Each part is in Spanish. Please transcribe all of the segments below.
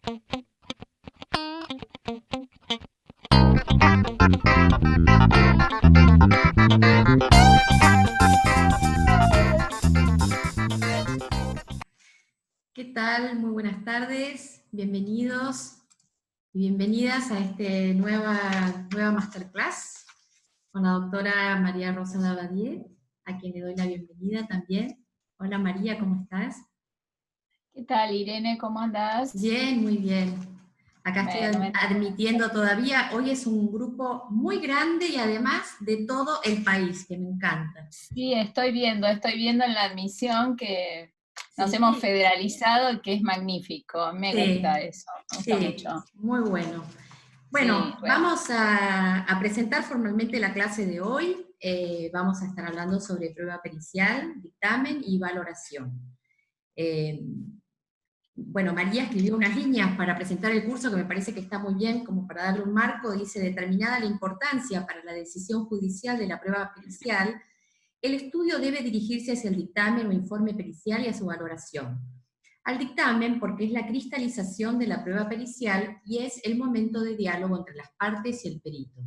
¿Qué tal? Muy buenas tardes, bienvenidos y bienvenidas a esta nueva masterclass con la doctora María Rosa Dabadier, a quien le doy la bienvenida también. Hola María, ¿cómo estás? ¿Qué tal, Irene? ¿Cómo andás? Bien, muy bien. Acá estoy Bueno, admitiendo todavía, hoy es un grupo muy grande y además de todo el país, que me encanta. sí, estoy viendo en la admisión que nos hemos Sí, federalizado y que es magnífico. Me sí, gusta eso, me gusta sí, mucho. muy bueno. Sí, Bueno, vamos a presentar formalmente la clase de hoy. Vamos a estar hablando sobre prueba pericial, dictamen y valoración. Eh, bueno, María escribió unas líneas para presentar el curso que me parece que está muy bien, como para darle un marco. Dice: determinada la importancia para la decisión judicial de la prueba pericial, el estudio debe dirigirse hacia el dictamen o informe pericial y a su valoración. Al dictamen, porque es la cristalización de la prueba pericial y es el momento de diálogo entre las partes y el perito.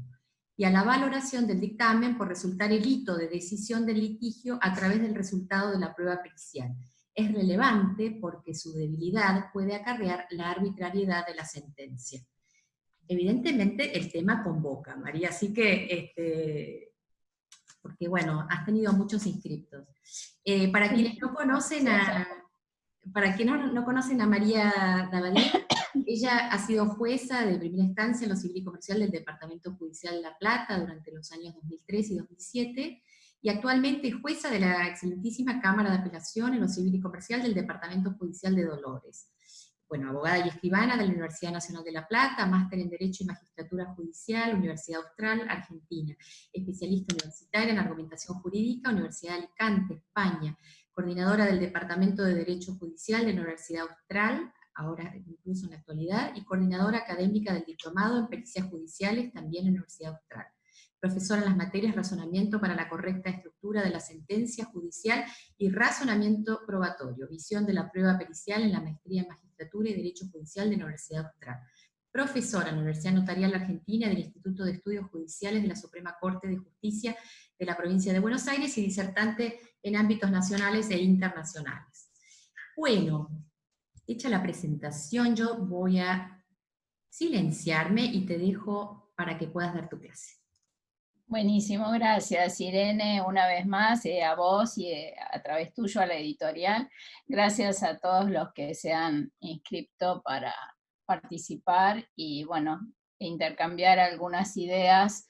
Y a la valoración del dictamen, por resultar el hito de decisión del litigio a través del resultado de la prueba pericial. Es relevante porque su debilidad puede acarrear la arbitrariedad de la sentencia. Evidentemente el tema convoca, María, así que porque bueno, has tenido muchos inscriptos. Para sí, quienes no conocen gracias. para quienes no conocen a María Dabadier, ella ha sido jueza de primera instancia en lo civil y comercial del Departamento Judicial de La Plata durante los años 2003 y 2007, y actualmente es jueza de la excelentísima Cámara de Apelación en lo civil y comercial del Departamento Judicial de Dolores. Bueno, abogada y escribana de la Universidad Nacional de La Plata, máster en Derecho y Magistratura Judicial, Universidad Austral, Argentina, especialista universitaria en argumentación jurídica, Universidad de Alicante, España, coordinadora del Departamento de Derecho Judicial de la Universidad Austral, ahora incluso en la actualidad, y coordinadora académica del Diplomado en Pericias Judiciales, también en la Universidad Austral. Profesora en las materias Razonamiento para la correcta estructura de la sentencia judicial y Razonamiento probatorio, visión de la prueba pericial en la maestría en Magistratura y Derecho Judicial de la Universidad Austral. Profesora en la Universidad Notarial Argentina del Instituto de Estudios Judiciales de la Suprema Corte de Justicia de la Provincia de Buenos Aires y disertante en ámbitos nacionales e internacionales. Bueno, hecha la presentación, yo voy a silenciarme y te dejo para que puedas dar tu clase. Buenísimo, gracias, Irene, una vez más, a vos y a través tuyo a la editorial. Gracias a todos los que se han inscrito para participar y, bueno, intercambiar algunas ideas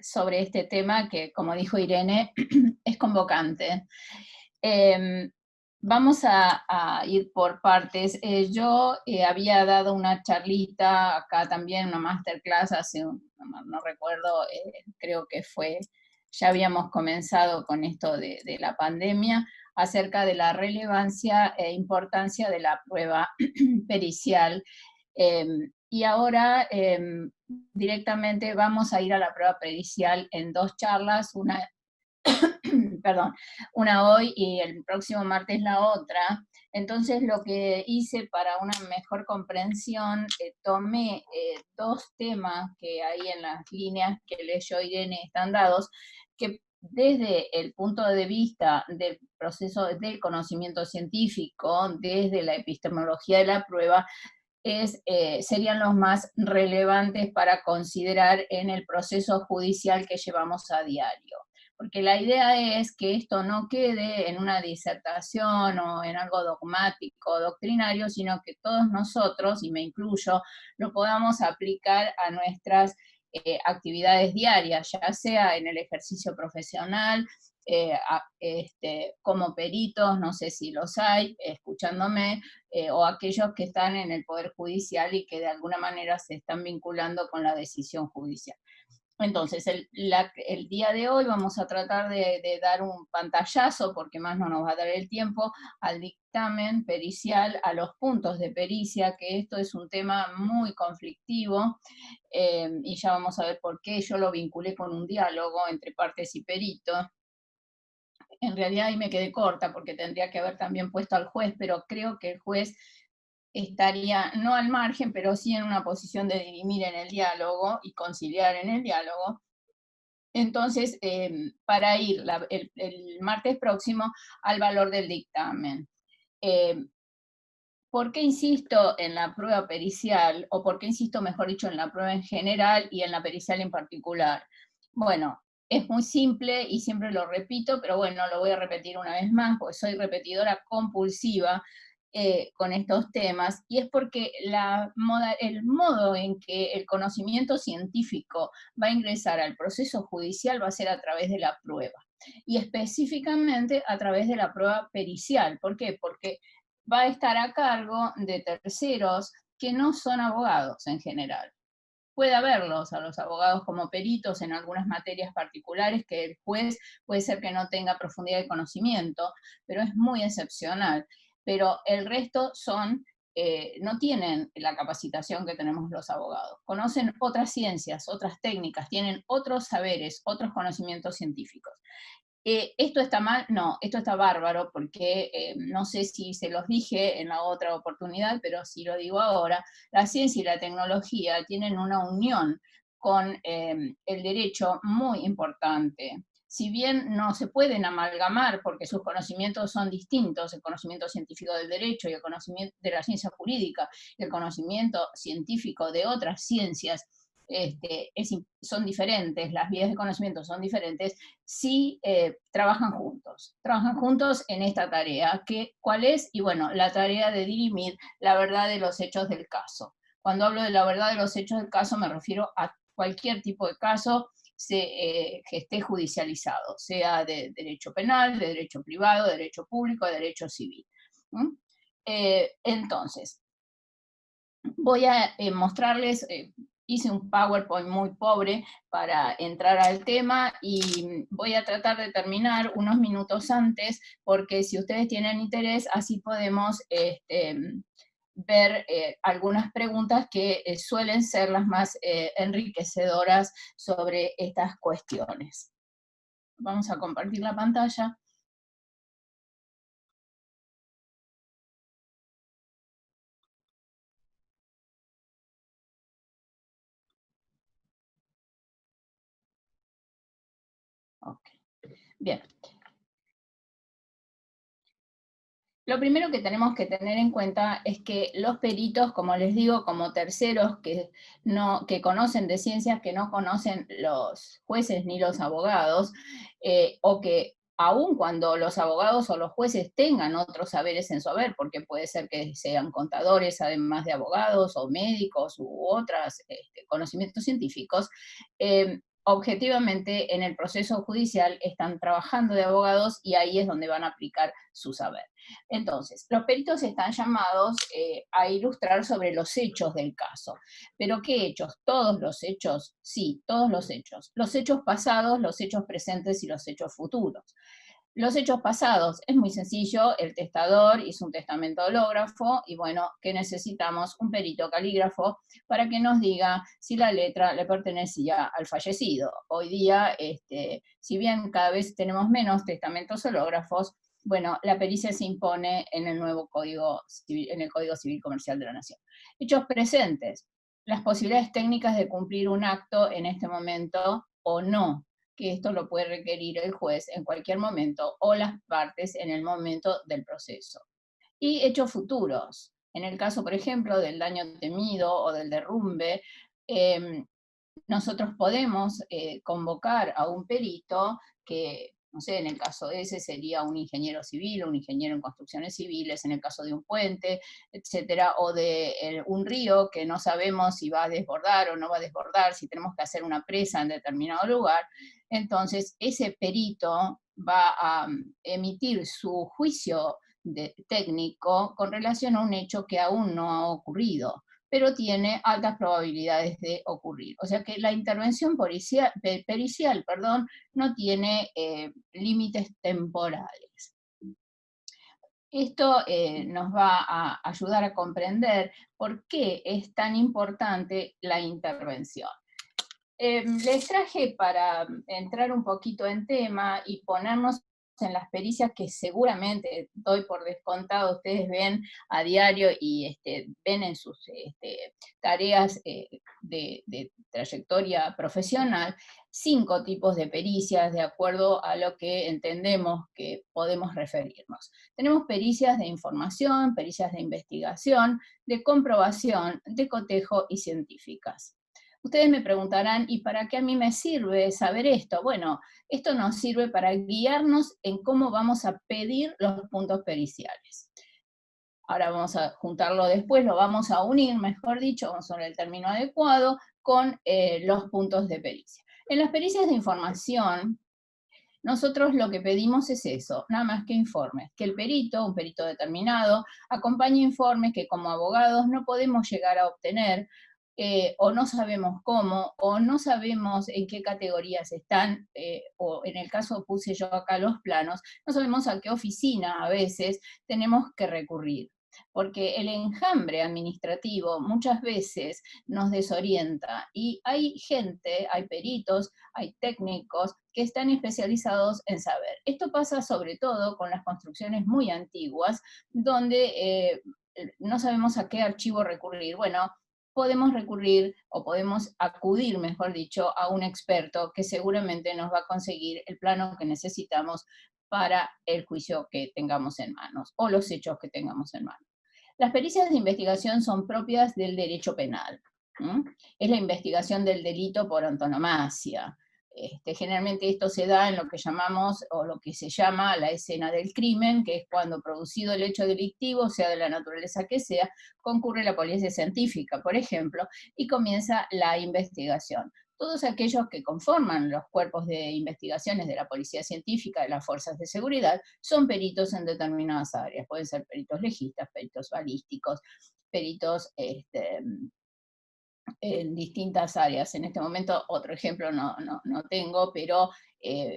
sobre este tema que, como dijo Irene, es convocante. Eh, Vamos a ir por partes. Yo había dado una charlita acá también, una masterclass no recuerdo, creo que fue, ya habíamos comenzado con esto de la pandemia, acerca de la relevancia e importancia de la prueba pericial. Y ahora directamente vamos a ir a la prueba pericial en dos charlas, una perdón, una hoy y el próximo martes la otra. Entonces lo que hice para una mejor comprensión, tomé dos temas que ahí en las líneas que leyó Irene están dados, que desde el punto de vista del proceso del conocimiento científico, desde la epistemología de la prueba, serían los más relevantes para considerar en el proceso judicial que llevamos a diario. Porque la idea es que esto no quede en una disertación o en algo dogmático o doctrinario, sino que todos nosotros, y me incluyo, lo podamos aplicar a nuestras actividades diarias, ya sea en el ejercicio profesional, como peritos, no sé si los hay, escuchándome, o aquellos que están en el Poder Judicial y que de alguna manera se están vinculando con la decisión judicial. Entonces, el día de hoy vamos a tratar de dar un pantallazo, porque más no nos va a dar el tiempo, al dictamen pericial, a los puntos de pericia, que esto es un tema muy conflictivo, y ya vamos a ver por qué yo lo vinculé con un diálogo entre partes y perito. En realidad ahí me quedé corta porque tendría que haber también puesto al juez, pero creo que el juez estaría no al margen, pero sí en una posición de dirimir en el diálogo y conciliar en el diálogo. Entonces, para ir el martes próximo al valor del dictamen. Eh, ¿Por qué insisto en la prueba pericial, o por qué insisto, mejor dicho, en la prueba en general y en la pericial en particular? Bueno, es muy simple y siempre lo repito, pero bueno, lo voy a repetir una vez más, porque soy repetidora compulsiva con estos temas, y es porque el modo en que el conocimiento científico va a ingresar al proceso judicial va a ser a través de la prueba, y específicamente a través de la prueba pericial. ¿Por qué? Porque va a estar a cargo de terceros que no son abogados en general. Puede haberlos a los abogados como peritos en algunas materias particulares que el juez puede ser que no tenga profundidad de conocimiento, pero es muy excepcional. Pero el resto no tienen la capacitación que tenemos los abogados. Conocen otras ciencias, otras técnicas, tienen otros saberes, otros conocimientos científicos. ¿Esto está mal? No, esto está bárbaro, porque no sé si se los dije en la otra oportunidad, pero sí lo digo ahora, la ciencia y la tecnología tienen una unión con el derecho muy importante. Si bien no se pueden amalgamar porque sus conocimientos son distintos, el conocimiento científico del derecho y el conocimiento de la ciencia jurídica, y el conocimiento científico de otras ciencias, son diferentes, las vías de conocimiento son diferentes, sí trabajan juntos en esta tarea. ¿Cuál es? Y bueno, la tarea de dirimir la verdad de los hechos del caso. Cuando hablo de la verdad de los hechos del caso me refiero a cualquier tipo de caso que esté judicializado, sea de derecho penal, de derecho privado, de derecho público, de derecho civil. ¿Mm? Entonces, voy a mostrarles, hice un PowerPoint muy pobre para entrar al tema, y voy a tratar de terminar unos minutos antes, porque si ustedes tienen interés, así podemos ver algunas preguntas que suelen ser las más enriquecedoras sobre estas cuestiones. Vamos a compartir la pantalla. Okay. Bien. Lo primero que tenemos que tener en cuenta es que los peritos, como les digo, como terceros que conocen de ciencias que no conocen los jueces ni los abogados, o que aun cuando los abogados o los jueces tengan otros saberes en su haber, porque puede ser que sean contadores además de abogados, o médicos u otros conocimientos científicos, objetivamente en el proceso judicial están trabajando de abogados, y ahí es donde van a aplicar su saber. Entonces, los peritos están llamados a ilustrar sobre los hechos del caso. ¿Pero qué hechos? ¿Todos los hechos? Sí, todos los hechos. Los hechos pasados, los hechos presentes y los hechos futuros. Los hechos pasados, es muy sencillo, el testador hizo un testamento hológrafo, y bueno, ¿qué necesitamos? Un perito calígrafo para que nos diga si la letra le pertenecía al fallecido. Hoy día, si bien cada vez tenemos menos testamentos hológrafos, bueno, la pericia se impone en el nuevo Código Civil, en el Código Civil Comercial de la Nación. Hechos presentes, las posibilidades técnicas de cumplir un acto en este momento o no, que esto lo puede requerir el juez en cualquier momento, o las partes en el momento del proceso. Y hechos futuros, en el caso, por ejemplo, del daño temido o del derrumbe, nosotros podemos convocar a un perito que, no sé, en el caso ese sería un ingeniero civil, un ingeniero en construcciones civiles, en el caso de un puente, etcétera, o de un río que no sabemos si va a desbordar o no va a desbordar, si tenemos que hacer una presa en determinado lugar. Entonces, ese perito va a emitir su juicio técnico con relación a un hecho que aún no ha ocurrido, pero tiene altas probabilidades de ocurrir. O sea que la intervención pericial no tiene límites temporales. Esto nos va a ayudar a comprender por qué es tan importante la intervención. Les traje, para entrar un poquito en tema y ponernos en las pericias que seguramente, doy por descontado, ustedes ven a diario y ven en sus tareas de trayectoria profesional, 5 tipos de pericias de acuerdo a lo que entendemos que podemos referirnos. Tenemos pericias de información, pericias de investigación, de comprobación, de cotejo y científicas. Ustedes me preguntarán, ¿y para qué a mí me sirve saber esto? Bueno, esto nos sirve para guiarnos en cómo vamos a pedir los puntos periciales. Ahora vamos a juntarlo después, lo vamos a unir, mejor dicho, vamos a usar el término adecuado, con los puntos de pericia. En las pericias de información, nosotros lo que pedimos es eso, nada más que informes, que el perito, un perito determinado, acompañe informes que como abogados no podemos llegar a obtener, o no sabemos cómo, o no sabemos en qué categorías están, o en el caso puse yo acá los planos, no sabemos a qué oficina a veces tenemos que recurrir, porque el enjambre administrativo muchas veces nos desorienta, y hay gente, hay peritos, hay técnicos que están especializados en saber. Esto pasa sobre todo con las construcciones muy antiguas, donde no sabemos a qué archivo recurrir. Bueno, podemos recurrir, o podemos acudir, mejor dicho, a un experto que seguramente nos va a conseguir el plano que necesitamos para el juicio que tengamos en manos, o los hechos que tengamos en manos. Las pericias de investigación son propias del derecho penal. Es la investigación del delito por antonomasia. Generalmente esto se da en lo que llamamos, o lo que se llama, la escena del crimen, que es cuando, producido el hecho delictivo, sea de la naturaleza que sea, concurre la policía científica, por ejemplo, y comienza la investigación. Todos aquellos que conforman los cuerpos de investigaciones de la policía científica, de las fuerzas de seguridad, son peritos en determinadas áreas. Pueden ser peritos legistas, peritos balísticos, peritos en distintas áreas. En este momento otro ejemplo no tengo, pero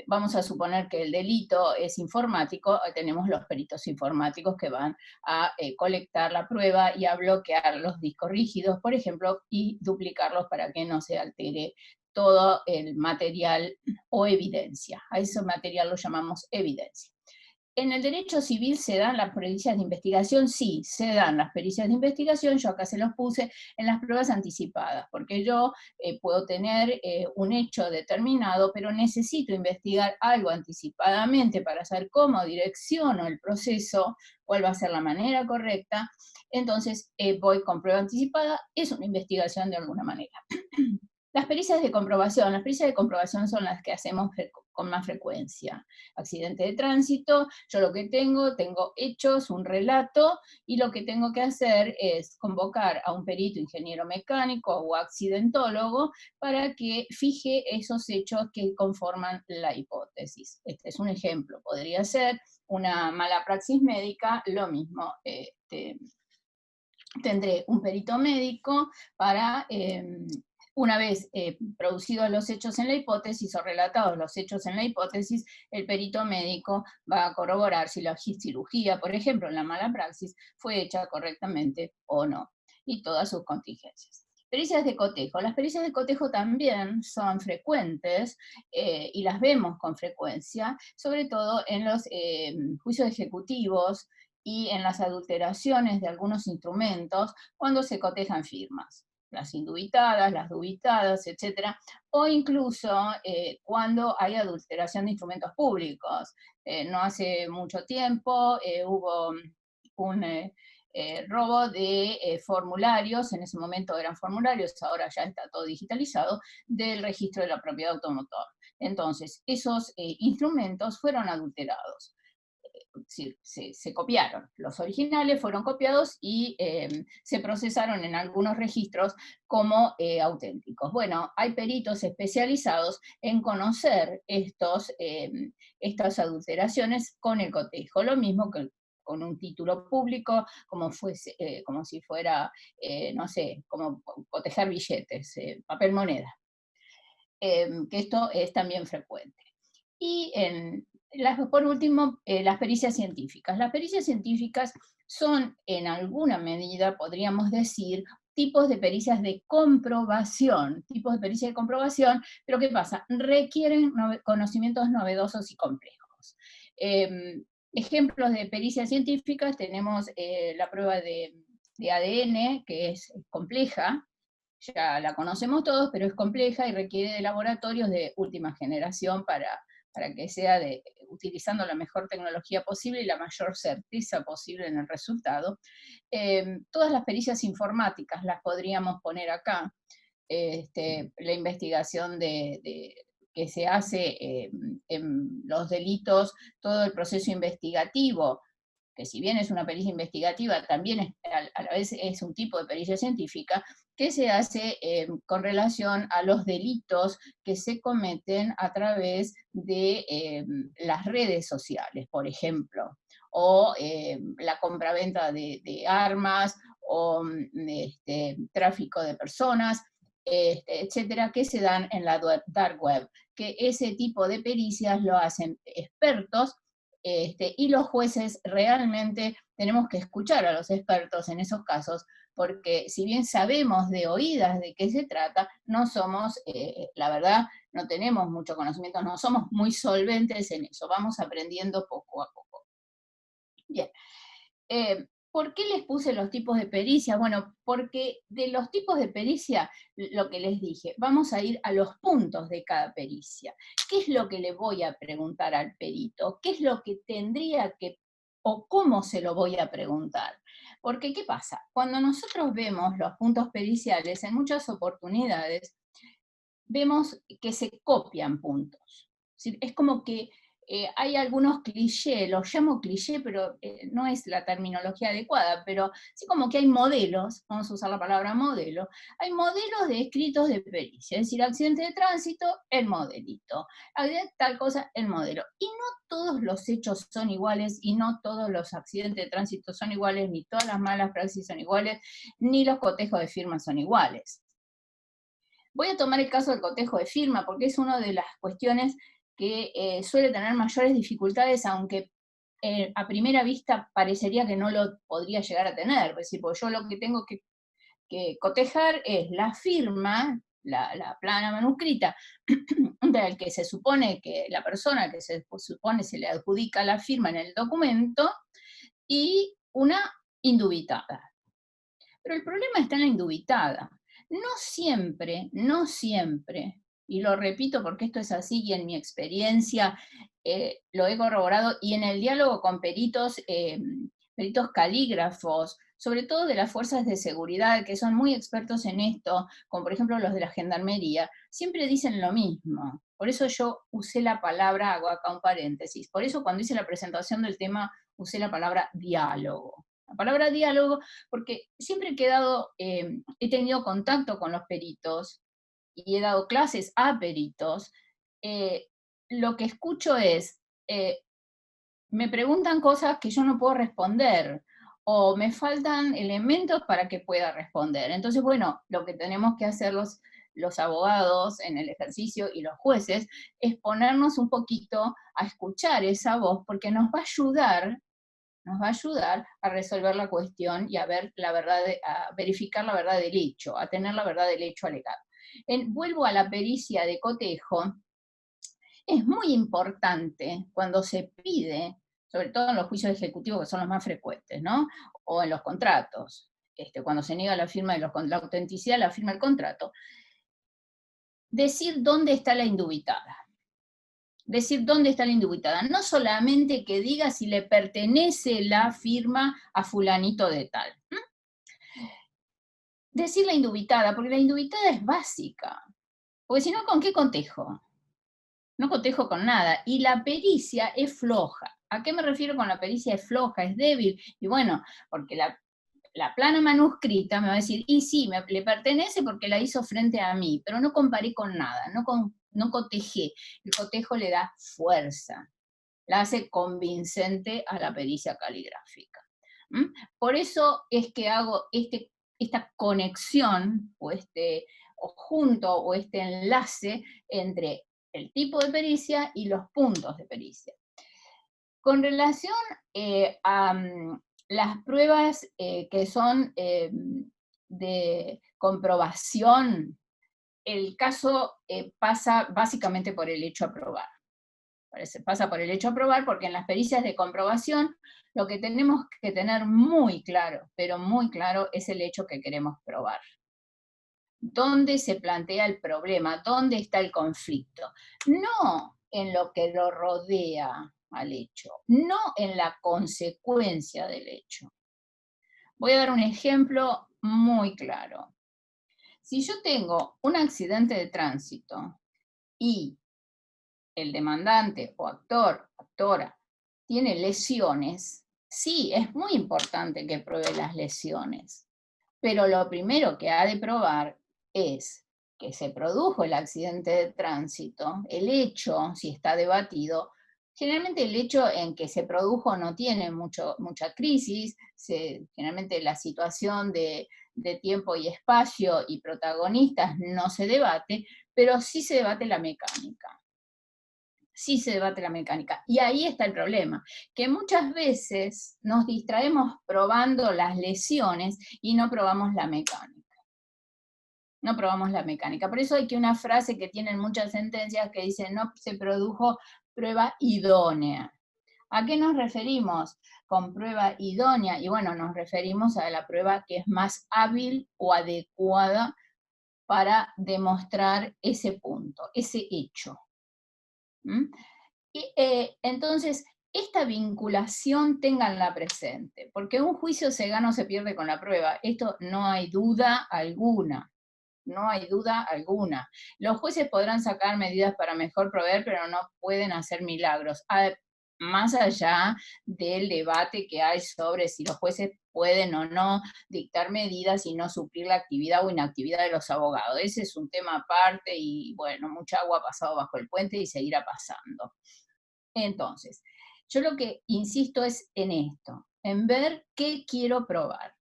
vamos a suponer que el delito es informático, tenemos los peritos informáticos que van a colectar la prueba y a bloquear los discos rígidos, por ejemplo, y duplicarlos para que no se altere todo el material o evidencia. A ese material lo llamamos evidencia. En el derecho civil se dan las pericias de investigación, sí, se dan las pericias de investigación, yo acá se los puse en las pruebas anticipadas, porque yo puedo tener un hecho determinado, pero necesito investigar algo anticipadamente para saber cómo direcciono el proceso, cuál va a ser la manera correcta, entonces voy con prueba anticipada, es una investigación de alguna manera. Las pericias de comprobación son las que hacemos con más frecuencia. Accidente de tránsito, yo lo que tengo hechos, un relato, y lo que tengo que hacer es convocar a un perito ingeniero mecánico o accidentólogo para que fije esos hechos que conforman la hipótesis. Este es un ejemplo, podría ser una mala praxis médica, lo mismo. Tendré un perito médico para... una vez producidos los hechos en la hipótesis o relatados los hechos en la hipótesis, el perito médico va a corroborar si la cirugía, por ejemplo, en la mala praxis, fue hecha correctamente o no, y todas sus contingencias. Pericias de cotejo. Las pericias de cotejo también son frecuentes y las vemos con frecuencia, sobre todo en los juicios ejecutivos y en las adulteraciones de algunos instrumentos cuando se cotejan firmas. Las indubitadas, las dubitadas, etc. O incluso cuando hay adulteración de instrumentos públicos. No hace mucho tiempo hubo un robo de formularios, en ese momento eran formularios, ahora ya está todo digitalizado, del registro de la propiedad automotor. Entonces, esos instrumentos fueron adulterados. Se copiaron, los originales fueron copiados y se procesaron en algunos registros como auténticos. Bueno, hay peritos especializados en conocer estas adulteraciones con el cotejo, lo mismo que con un título público, como si fuera, no sé, como cotejar billetes, papel moneda, que esto es también frecuente. Y por último, las pericias científicas. Las pericias científicas son, en alguna medida, podríamos decir, tipos de pericias de comprobación, pero ¿qué pasa? Requieren conocimientos novedosos y complejos. Ejemplos de pericias científicas, tenemos la prueba de ADN, que es compleja, ya la conocemos todos, pero es compleja y requiere de laboratorios de última generación para que sea utilizando la mejor tecnología posible y la mayor certeza posible en el resultado. Todas las pericias informáticas las podríamos poner acá. La investigación que se hace en los delitos, todo el proceso investigativo, que si bien es una pericia investigativa, también a la vez es un tipo de pericia científica, que se hace con relación a los delitos que se cometen a través de las redes sociales, por ejemplo, o la compraventa de armas, o tráfico de personas, etcétera, que se dan en la dark web, que ese tipo de pericias lo hacen expertos, y los jueces realmente tenemos que escuchar a los expertos en esos casos, porque si bien sabemos de oídas de qué se trata, no somos, la verdad, no tenemos mucho conocimiento, no somos muy solventes en eso, vamos aprendiendo poco a poco. Bien. ¿Por qué les puse los tipos de pericia? Bueno, porque de los tipos de pericia, lo que les dije, vamos a ir a los puntos de cada pericia. ¿Qué es lo que le voy a preguntar al perito? ¿Qué es lo que tendría que, o cómo se lo voy a preguntar? Porque, ¿qué pasa? Cuando nosotros vemos los puntos periciales, en muchas oportunidades, vemos que se copian puntos. Es como que hay algunos clichés, los llamo cliché, pero no es la terminología adecuada, pero sí como que hay modelos, vamos a usar la palabra modelo, hay modelos de escritos de pericia, es decir, accidente de tránsito, el modelito, tal cosa, el modelo. Y no todos los hechos son iguales, y no todos los accidentes de tránsito son iguales, ni todas las malas praxis son iguales, ni los cotejos de firma son iguales. Voy a tomar el caso del cotejo de firma, porque es una de las cuestiones que suele tener mayores dificultades, aunque a primera vista parecería que no lo podría llegar a tener. Es decir, porque yo lo que tengo que cotejar es la firma, la plana manuscrita, del que se supone que la persona que se supone se le adjudica la firma en el documento, y una indubitada. Pero el problema está en la indubitada. No siempre, y lo repito porque esto es así y en mi experiencia lo he corroborado, y en el diálogo con peritos, peritos calígrafos, sobre todo de las fuerzas de seguridad, que son muy expertos en esto, como por ejemplo los de la gendarmería, siempre dicen lo mismo. Por eso yo usé la palabra, hago acá un paréntesis, por eso cuando hice la presentación del tema usé la palabra diálogo. La palabra diálogo, porque siempre he tenido contacto con los peritos y he dado clases a peritos. eh, lo que escucho es, me preguntan cosas que yo no puedo responder, o me faltan elementos para que pueda responder. Entonces, bueno, lo que tenemos que hacer los abogados en el ejercicio y los jueces es ponernos un poquito a escuchar esa voz, porque nos va a ayudar a resolver la cuestión y a ver la verdad, a verificar la verdad del hecho, a tener la verdad del hecho alegado. Vuelvo a la pericia de cotejo. Es muy importante cuando se pide, sobre todo en los juicios ejecutivos, que son los más frecuentes, ¿no? O en los contratos, cuando se niega la firma de la autenticidad de la firma del contrato, decir dónde está la indubitada. Decir dónde está la indubitada, no solamente que diga si le pertenece la firma a fulanito de tal. Decir la indubitada, porque la indubitada es básica, porque si no, ¿con qué cotejo? No cotejo con nada, y la pericia es floja. ¿A qué me refiero con la pericia es floja, es débil? Y bueno, porque la plana manuscrita me va a decir, y sí, le pertenece porque la hizo frente a mí, pero no comparé con nada, no cotejé. El cotejo le da fuerza, la hace convincente a la pericia caligráfica. Por eso es que hago esta conexión, o junto, o este enlace entre el tipo de pericia y los puntos de pericia. Con relación a las pruebas que son de comprobación, el caso pasa básicamente por el hecho a probar. pasa por el hecho de probar, porque en las pericias de comprobación lo que tenemos que tener muy claro, pero muy claro, es el hecho que queremos probar. ¿Dónde se plantea el problema? ¿Dónde está el conflicto? No en lo que lo rodea al hecho, no en la consecuencia del hecho. Voy a dar un ejemplo muy claro. Si yo tengo un accidente de tránsito y el demandante o actor, actora, tiene lesiones, sí, es muy importante que pruebe las lesiones, pero lo primero que ha de probar es que se produjo el accidente de tránsito, el hecho, si está debatido, generalmente el hecho en que se produjo no tiene mucha crisis, generalmente la situación de tiempo y espacio y protagonistas no se debate, pero sí se debate la mecánica. Sí se debate la mecánica. Y ahí está el problema, que muchas veces nos distraemos probando las lesiones y no probamos la mecánica. No probamos la mecánica. Por eso hay que una frase que tienen muchas sentencias que dice no se produjo prueba idónea. ¿A qué nos referimos con prueba idónea? Y bueno, nos referimos a la prueba que es más hábil o adecuada para demostrar ese punto, ese hecho. ¿Mm? Y entonces, esta vinculación ténganla presente, porque un juicio se gana o se pierde con la prueba. Esto no hay duda alguna. No hay duda alguna. Los jueces podrán sacar medidas para mejor proveer, pero no pueden hacer milagros. Más allá del debate que hay sobre si los jueces pueden o no dictar medidas y no suplir la actividad o inactividad de los abogados. Ese es un tema aparte y bueno, mucha agua ha pasado bajo el puente y seguirá pasando. Entonces, yo lo que insisto es en esto, en ver qué quiero probar.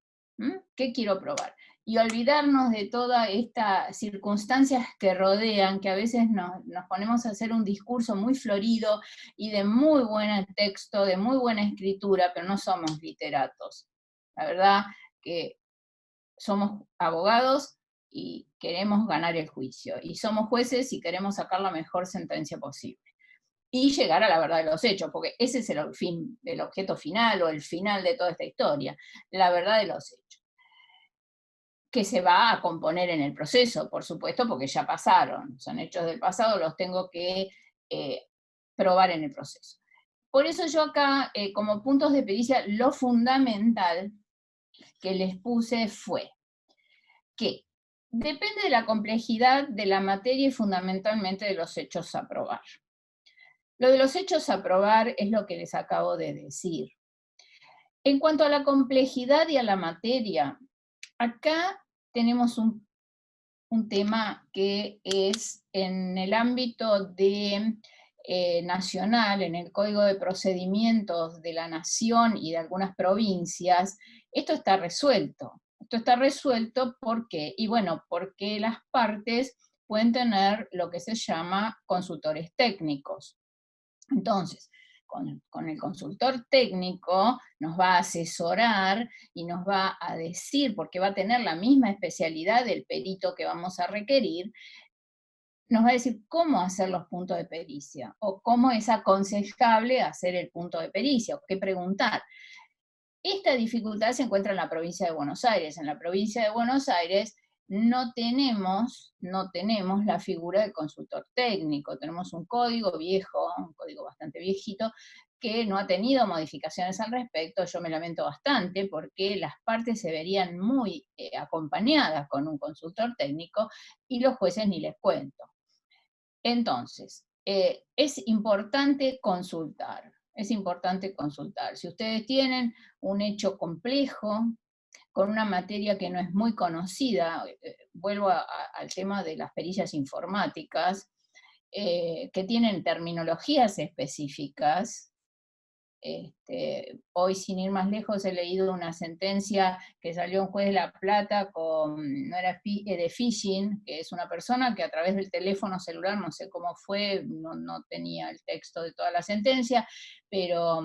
¿Qué quiero probar? Y olvidarnos de todas estas circunstancias que rodean, que a veces nos ponemos a hacer un discurso muy florido y de muy buen texto, de muy buena escritura, pero no somos literatos. La verdad que somos abogados y queremos ganar el juicio, y somos jueces y queremos sacar la mejor sentencia posible y llegar a la verdad de los hechos, porque ese es el objeto final o el final de toda esta historia, la verdad de los hechos, que se va a componer en el proceso, por supuesto, porque ya pasaron, son hechos del pasado, los tengo que probar en el proceso. Por eso yo acá, como puntos de pericia, lo fundamental que les puse fue que depende de la complejidad de la materia y fundamentalmente de los hechos a probar. Lo de los hechos a probar es lo que les acabo de decir. En cuanto a la complejidad y a la materia, acá tenemos un tema que es en el ámbito nacional, en el Código de Procedimientos de la Nación y de algunas provincias, esto está resuelto. Esto está resuelto porque, y bueno, porque las partes pueden tener lo que se llama consultores técnicos. Entonces, con el consultor técnico nos va a asesorar y nos va a decir, porque va a tener la misma especialidad del perito que vamos a requerir, nos va a decir cómo hacer los puntos de pericia, o cómo es aconsejable hacer el punto de pericia, o qué preguntar. Esta dificultad se encuentra en la provincia de Buenos Aires. En la provincia de Buenos Aires no tenemos la figura del consultor técnico. Tenemos un código viejo, un código bastante viejito, que no ha tenido modificaciones al respecto. Yo me lamento bastante porque las partes se verían muy acompañadas con un consultor técnico y los jueces ni les cuento. Entonces, es importante consultar. Es importante consultar. Si ustedes tienen un hecho complejo, con una materia que no es muy conocida, vuelvo al tema de las pericias informáticas, que tienen terminologías específicas. Hoy, sin ir más lejos, he leído una sentencia que salió un juez de La Plata no era de phishing, que es una persona que a través del teléfono celular, no sé cómo fue, no tenía el texto de toda la sentencia, pero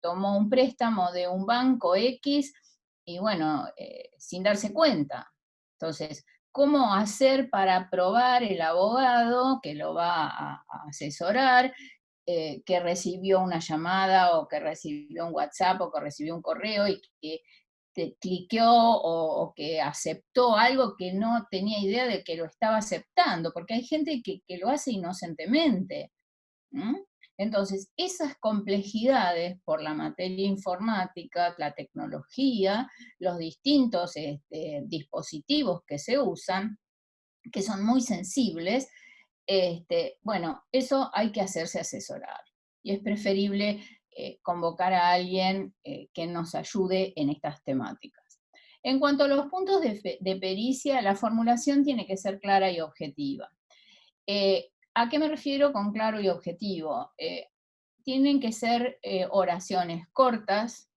tomó un préstamo de un banco X y bueno, sin darse cuenta. Entonces, cómo hacer para probar el abogado que lo va a asesorar, que recibió una llamada o que recibió un WhatsApp o que recibió un correo y que te cliqueó o que aceptó algo que no tenía idea de que lo estaba aceptando, porque hay gente que lo hace inocentemente. ¿Mm? Entonces, esas complejidades por la materia informática, la tecnología, los distintos dispositivos que se usan, que son muy sensibles, bueno, eso hay que hacerse asesorar. Y es preferible convocar a alguien que nos ayude en estas temáticas. En cuanto a los puntos de pericia, la formulación tiene que ser clara y objetiva. ¿A qué me refiero con claro y objetivo? Tienen que ser oraciones cortas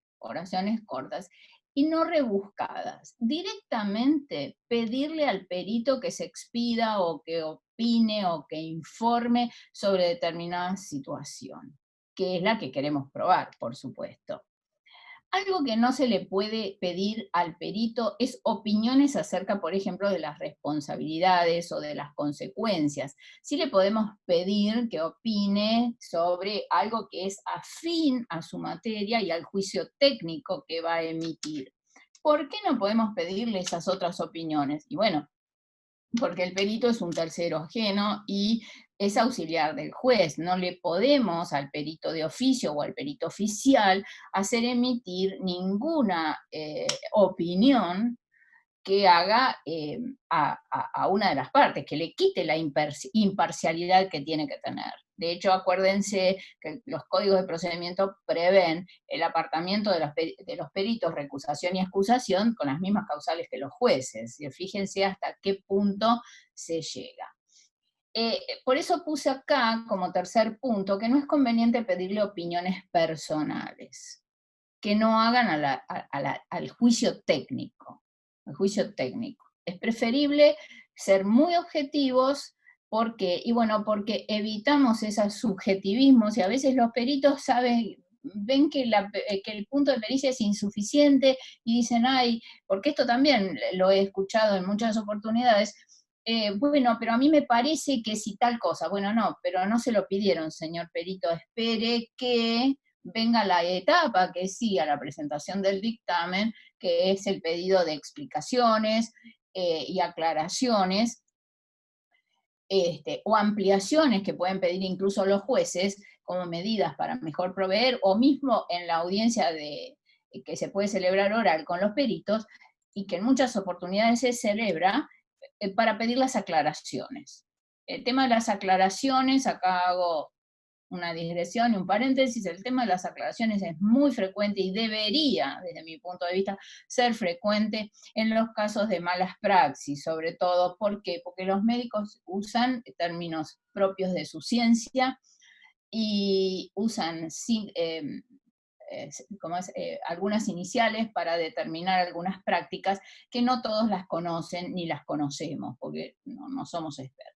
y no rebuscadas. Directamente pedirle al perito que se expida o que opine o que informe sobre determinada situación, que es la que queremos probar, por supuesto. Algo que no se le puede pedir al perito es opiniones acerca, por ejemplo, de las responsabilidades o de las consecuencias. Sí le podemos pedir que opine sobre algo que es afín a su materia y al juicio técnico que va a emitir. ¿Por qué no podemos pedirle esas otras opiniones? Y bueno, porque el perito es un tercero ajeno y es auxiliar del juez. No le podemos al perito de oficio o al perito oficial hacer emitir ninguna opinión que haga a una de las partes, que le quite la imparcialidad que tiene que tener. De hecho, acuérdense que los códigos de procedimiento prevén el apartamiento de los peritos, recusación y excusación, con las mismas causales que los jueces. Y fíjense hasta qué punto se llega. Por eso puse acá, como tercer punto, que no es conveniente pedirle opiniones personales, que no hagan al juicio técnico. El juicio técnico. Es preferible ser muy objetivos porque, y bueno, porque evitamos esos subjetivismos y a veces los peritos ven que el punto de pericia es insuficiente y dicen, ay, porque esto también lo he escuchado en muchas oportunidades, bueno, pero a mí me parece que si tal cosa, bueno, no, pero no se lo pidieron, señor perito, espere que venga la etapa que sigue a la presentación del dictamen, que es el pedido de explicaciones y aclaraciones, o ampliaciones que pueden pedir incluso los jueces como medidas para mejor proveer, o mismo en la audiencia que se puede celebrar oral con los peritos, y que en muchas oportunidades se celebra para pedir las aclaraciones. El tema de las aclaraciones, acá hago una digresión y un paréntesis, el tema de las aclaraciones es muy frecuente y debería, desde mi punto de vista, ser frecuente en los casos de malas praxis, sobre todo, ¿por qué? Porque los médicos usan términos propios de su ciencia y usan algunas iniciales para determinar algunas prácticas que no todos las conocen ni las conocemos, porque no somos expertos.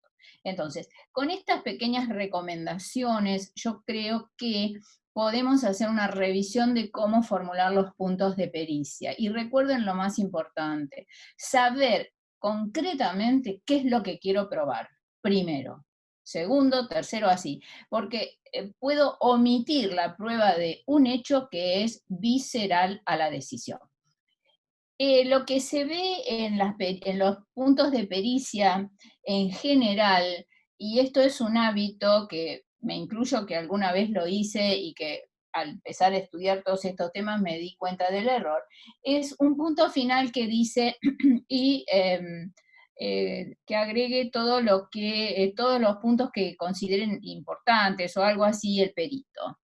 Entonces, con estas pequeñas recomendaciones, yo creo que podemos hacer una revisión de cómo formular los puntos de pericia. Y recuerden lo más importante, saber concretamente qué es lo que quiero probar, primero. Segundo, tercero, así. Porque puedo omitir la prueba de un hecho que es visceral a la decisión. Lo que se ve en los puntos de pericia en general, y esto es un hábito que me incluyo que alguna vez lo hice y que al empezar a estudiar todos estos temas me di cuenta del error, es un punto final que dice y que agregue todos los puntos que consideren importantes o algo así el perito.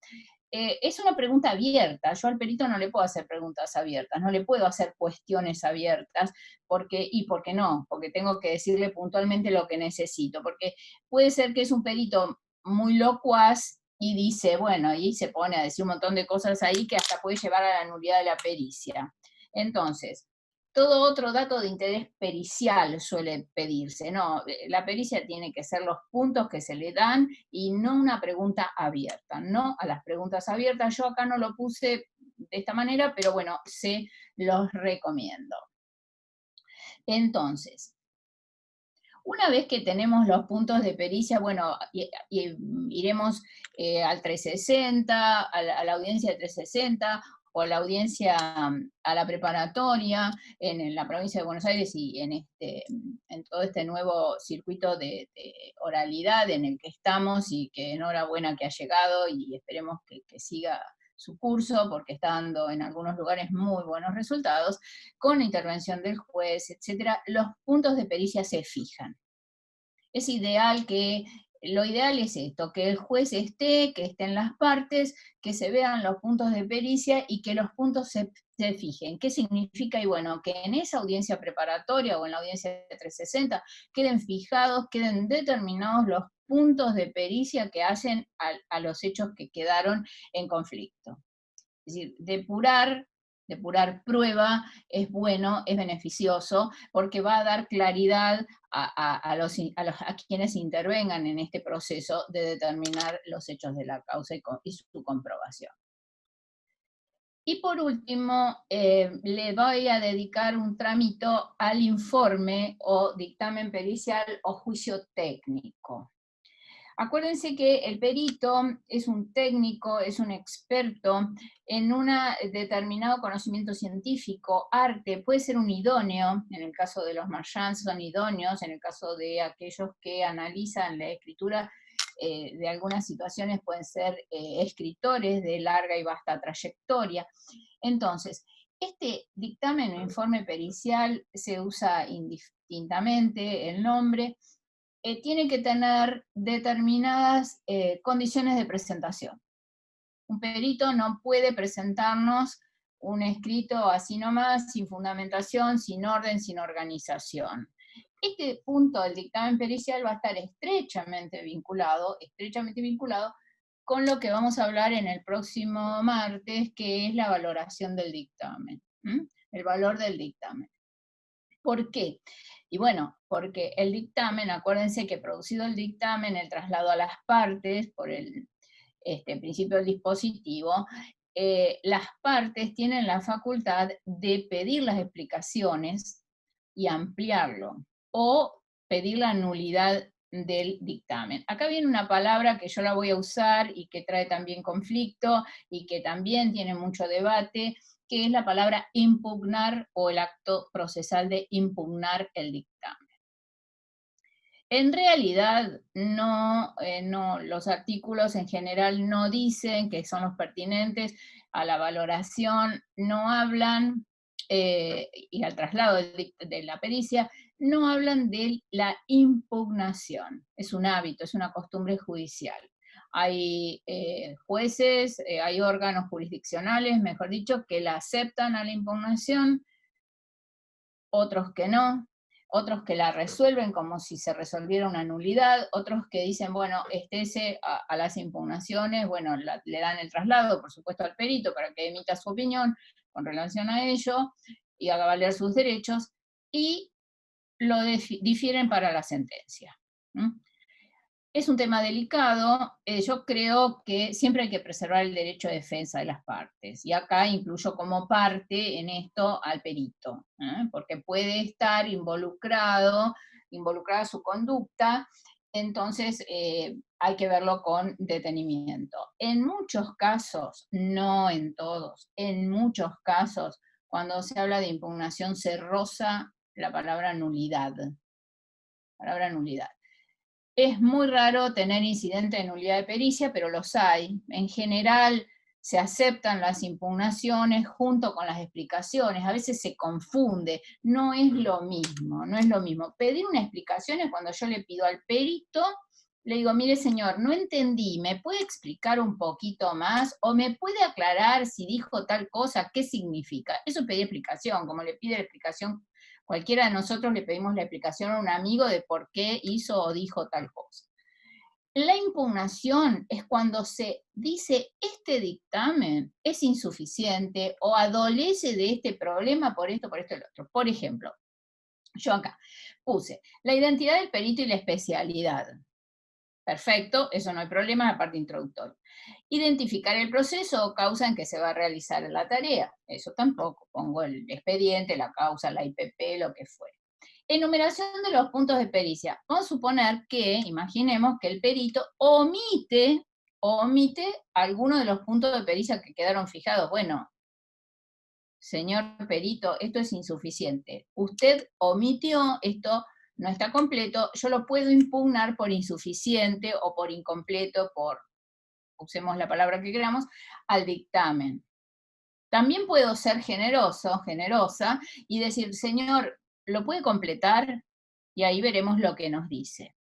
Es una pregunta abierta. Yo al perito no le puedo hacer preguntas abiertas, no le puedo hacer cuestiones abiertas, ¿por qué no? Porque tengo que decirle puntualmente lo que necesito, porque puede ser que es un perito muy locuaz y dice, bueno, y se pone a decir un montón de cosas ahí que hasta puede llevar a la nulidad de la pericia. Entonces, todo otro dato de interés pericial suele pedirse, ¿no? La pericia tiene que ser los puntos que se le dan y no una pregunta abierta, no a las preguntas abiertas. Yo acá no lo puse de esta manera, pero bueno, se los recomiendo. Entonces, Una vez que tenemos los puntos de pericia, bueno, iremos al 360, a la audiencia de 360, o a la audiencia, a la preparatoria, en la provincia de Buenos Aires y en todo este nuevo circuito de oralidad en el que estamos, y que enhorabuena que ha llegado, y esperemos que siga su curso, porque está dando en algunos lugares muy buenos resultados, con la intervención del juez, etcétera. Los puntos de pericia se fijan. Es ideal lo ideal es esto, que el juez esté, que estén las partes, que se vean los puntos de pericia y que los puntos se fijen. ¿Qué significa? Y bueno, que en esa audiencia preparatoria o en la audiencia de 360 queden fijados, queden determinados los puntos de pericia que hacen a los hechos que quedaron en conflicto. Es decir, depurar prueba es bueno, es beneficioso, porque va a dar claridad a quienes intervengan en este proceso de determinar los hechos de la causa y su comprobación. Y por último, le voy a dedicar un tramito al informe o dictamen pericial o juicio técnico. Acuérdense que el perito es un técnico, es un experto en un determinado conocimiento científico, arte, puede ser un idóneo, en el caso de los marchands son idóneos, en el caso de aquellos que analizan la escritura de algunas situaciones pueden ser escritores de larga y vasta trayectoria. Entonces, este dictamen o informe pericial se usa indistintamente el nombre, tiene que tener determinadas condiciones de presentación. Un perito no puede presentarnos un escrito así nomás, sin fundamentación, sin orden, sin organización. Este punto del dictamen pericial va a estar estrechamente vinculado con lo que vamos a hablar en el próximo martes, que es la valoración del dictamen, el valor del dictamen. ¿Por qué? Y bueno, porque el dictamen, acuérdense que producido el dictamen, el traslado a las partes por el principio del dispositivo, las partes tienen la facultad de pedir las explicaciones y ampliarlo, o pedir la nulidad del dictamen. Acá viene una palabra que yo la voy a usar y que trae también conflicto y que también tiene mucho debate, que es la palabra impugnar, o el acto procesal de impugnar el dictamen. En realidad, no, los artículos en general no dicen que son los pertinentes a la valoración, no hablan, y al traslado de la pericia, no hablan de la impugnación. Es un hábito, es una costumbre judicial. Hay jueces, hay órganos jurisdiccionales, mejor dicho, que la aceptan a la impugnación, otros que no, otros que la resuelven como si se resolviera una nulidad, otros que dicen, bueno, a las impugnaciones, bueno, le dan el traslado, por supuesto, al perito para que emita su opinión con relación a ello y haga valer sus derechos, y lo difieren para la sentencia. Es un tema delicado, yo creo que siempre hay que preservar el derecho de defensa de las partes, y acá incluyo como parte en esto al perito, porque puede estar involucrada su conducta, entonces hay que verlo con detenimiento. En muchos casos, no en todos, en muchos casos, cuando se habla de impugnación se roza la palabra nulidad. Es muy raro tener incidente de nulidad de pericia, pero los hay. En general se aceptan las impugnaciones junto con las explicaciones. A veces se confunde, no es lo mismo, no es lo mismo. Pedir una explicación es cuando yo le pido al perito, le digo, mire señor, no entendí, ¿me puede explicar un poquito más? ¿O me puede aclarar si dijo tal cosa, qué significa? Eso es pedir explicación, como le pide la explicación. Cualquiera de nosotros le pedimos la explicación a un amigo de por qué hizo o dijo tal cosa. La impugnación es cuando se dice este dictamen es insuficiente o adolece de este problema por esto, y lo otro. Por ejemplo, yo acá puse la identidad del perito y la especialidad. Perfecto, eso no hay problema, la parte introductoria. Identificar el proceso o causa en que se va a realizar la tarea. Eso tampoco, pongo el expediente, la causa, la IPP, lo que fuera. Enumeración de los puntos de pericia. Vamos a suponer que, imaginemos que el perito omite alguno de los puntos de pericia que quedaron fijados. Bueno, señor perito, esto es insuficiente. Usted omitió, esto no está completo, yo lo puedo impugnar por insuficiente o por incompleto, usemos la palabra que queramos, al dictamen. También puedo ser generoso, generosa, y decir, señor, ¿lo puede completar? Y ahí veremos lo que nos dice.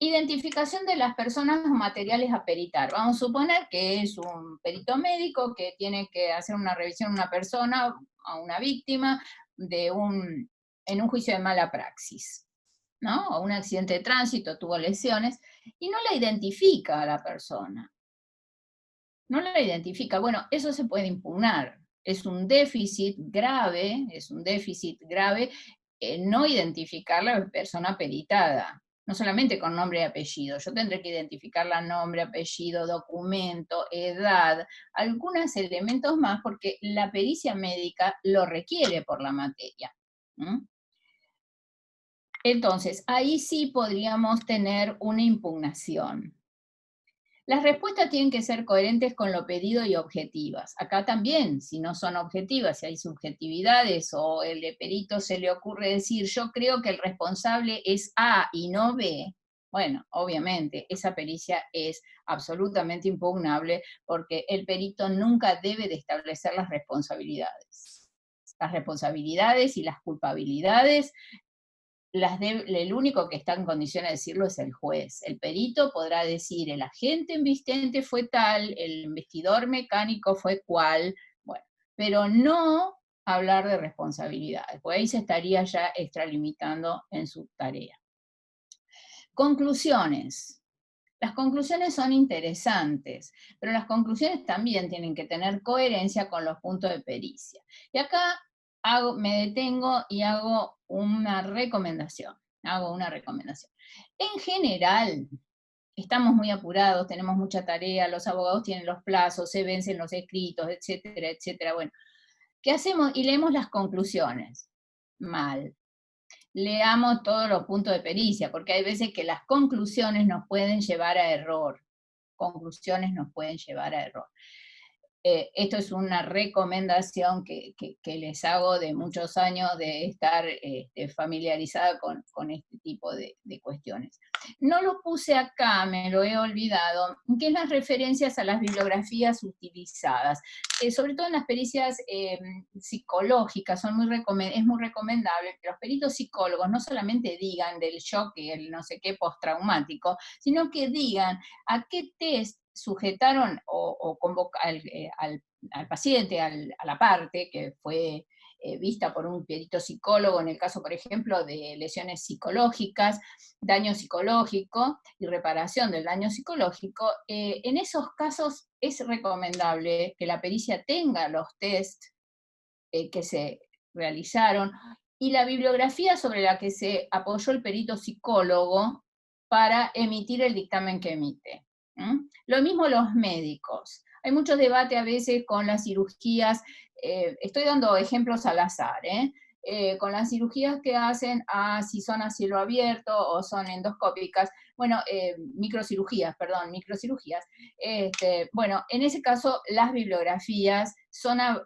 Identificación de las personas o materiales a peritar. Vamos a suponer que es un perito médico que tiene que hacer una revisión a una persona, a una víctima, en un juicio de mala praxis, ¿no? O un accidente de tránsito, tuvo lesiones, y no la identifica a la persona. No la identifica. Bueno, eso se puede impugnar. Es un déficit grave no identificar la persona peritada. No solamente con nombre y apellido, yo tendré que identificarla nombre, apellido, documento, edad, algunos elementos más, porque la pericia médica lo requiere por la materia. Entonces, ahí sí podríamos tener una impugnación. Las respuestas tienen que ser coherentes con lo pedido y objetivas. Acá también, si no son objetivas, si hay subjetividades o el perito se le ocurre decir, yo creo que el responsable es A y no B, bueno, obviamente esa pericia es absolutamente impugnable porque el perito nunca debe de establecer las responsabilidades. Las responsabilidades y las culpabilidades el único que está en condiciones de decirlo es el juez. El perito podrá decir, el agente embistente fue tal, el investidor mecánico fue cual, bueno, pero no hablar de responsabilidades, porque ahí se estaría ya extralimitando en su tarea. Conclusiones. Las conclusiones son interesantes, pero las conclusiones también tienen que tener coherencia con los puntos de pericia. Y acá me detengo y hago una recomendación. En general, estamos muy apurados, tenemos mucha tarea, los abogados tienen los plazos, se vencen los escritos, etcétera, etcétera. Bueno, ¿qué hacemos? Y leemos las conclusiones. Mal. Leamos todos los puntos de pericia, porque hay veces que las conclusiones nos pueden llevar a error. Conclusiones nos pueden llevar a error. Esto es una recomendación que les hago de muchos años de estar familiarizada con este tipo de cuestiones. No lo puse acá, me lo he olvidado, que es las referencias a las bibliografías utilizadas. Sobre todo en las pericias psicológicas, es muy recomendable que los peritos psicólogos no solamente digan del shock y el no sé qué postraumático, sino que digan a qué test sujetaron o al paciente, a la parte que fue vista por un perito psicólogo, en el caso, por ejemplo, de lesiones psicológicas, daño psicológico y reparación del daño psicológico. En esos casos es recomendable que la pericia tenga los test que se realizaron y la bibliografía sobre la que se apoyó el perito psicólogo para emitir el dictamen que emite. Lo mismo los médicos. Hay mucho debate a veces con las cirugías, estoy dando ejemplos al azar, con las cirugías que hacen si son a cielo abierto o son endoscópicas, bueno, microcirugías. Bueno, en ese caso las bibliografías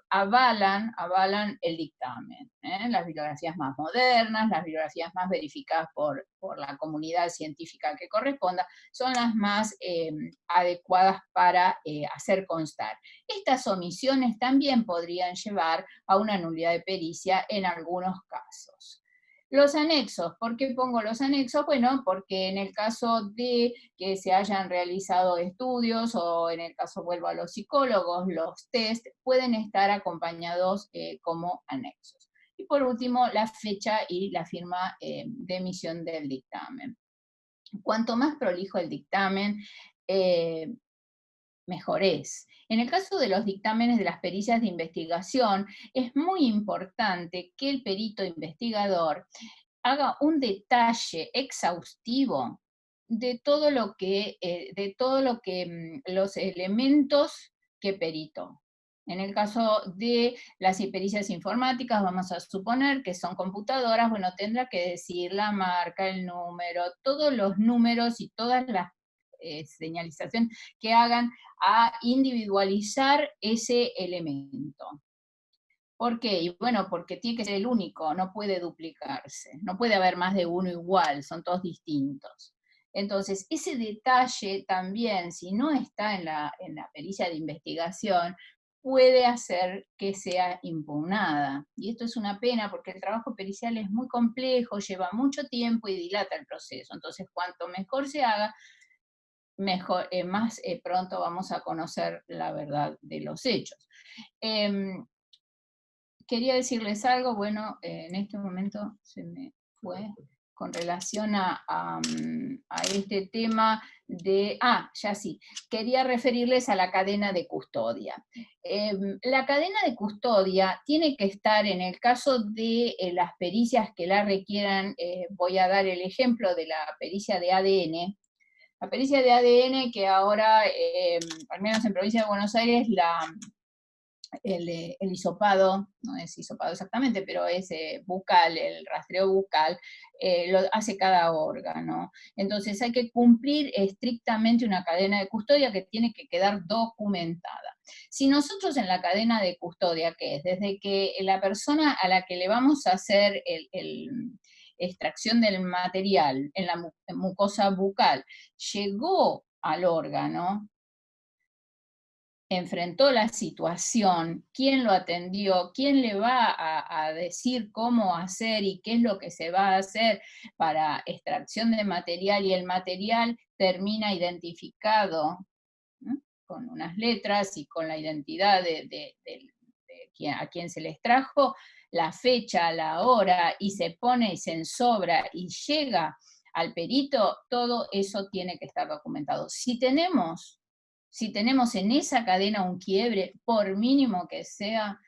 avalan el dictamen. Las bibliografías más modernas, las bibliografías más verificadas por la comunidad científica que corresponda, son las más adecuadas para hacer constar. Estas omisiones también podrían llevar a una nulidad de pericia en algunos casos. Los anexos, ¿por qué pongo los anexos? Bueno, porque en el caso de que se hayan realizado estudios, o en el caso, vuelvo a los psicólogos, los test pueden estar acompañados como anexos. Y por último, la fecha y la firma de emisión del dictamen. Cuanto más prolijo el dictamen, mejor es. En el caso de los dictámenes de las pericias de investigación, es muy importante que el perito investigador haga un detalle exhaustivo de todo lo que los elementos que peritó. En el caso de las pericias informáticas, vamos a suponer que son computadoras, bueno, tendrá que decir la marca, el número, todos los números y todas las señalizaciones que hagan a individualizar ese elemento. ¿Por qué? Y bueno, porque tiene que ser el único, no puede duplicarse, no puede haber más de uno igual, son todos distintos. Entonces, ese detalle también, si no está en la pericia de investigación, puede hacer que sea impugnada. Y esto es una pena porque el trabajo pericial es muy complejo, lleva mucho tiempo y dilata el proceso. Entonces, cuanto mejor se haga, mejor, más pronto vamos a conocer la verdad de los hechos. Quería decirles algo, bueno, en este momento se me fue, con relación a este tema de, ya sí, quería referirles a la cadena de custodia. La cadena de custodia tiene que estar, en el caso de las pericias que la requieran, voy a dar el ejemplo de la pericia de ADN. La pericia de ADN que ahora, al menos en provincia de Buenos Aires, el hisopado, no es hisopado exactamente, pero es bucal, el rastreo bucal, lo hace cada órgano. Entonces hay que cumplir estrictamente una cadena de custodia que tiene que quedar documentada. Si nosotros en la cadena de custodia, que es desde que la persona a la que le vamos a hacer extracción del material en la mucosa bucal llegó al órgano, enfrentó la situación, quién lo atendió, quién le va a decir cómo hacer y qué es lo que se va a hacer para extracción de material, y el material termina identificado, ¿no?, con unas letras y con la identidad de a quien se le extrajo, la fecha, la hora, y se pone y se ensobra y llega al perito, todo eso tiene que estar documentado. Si tenemos en esa cadena un quiebre, por mínimo que sea,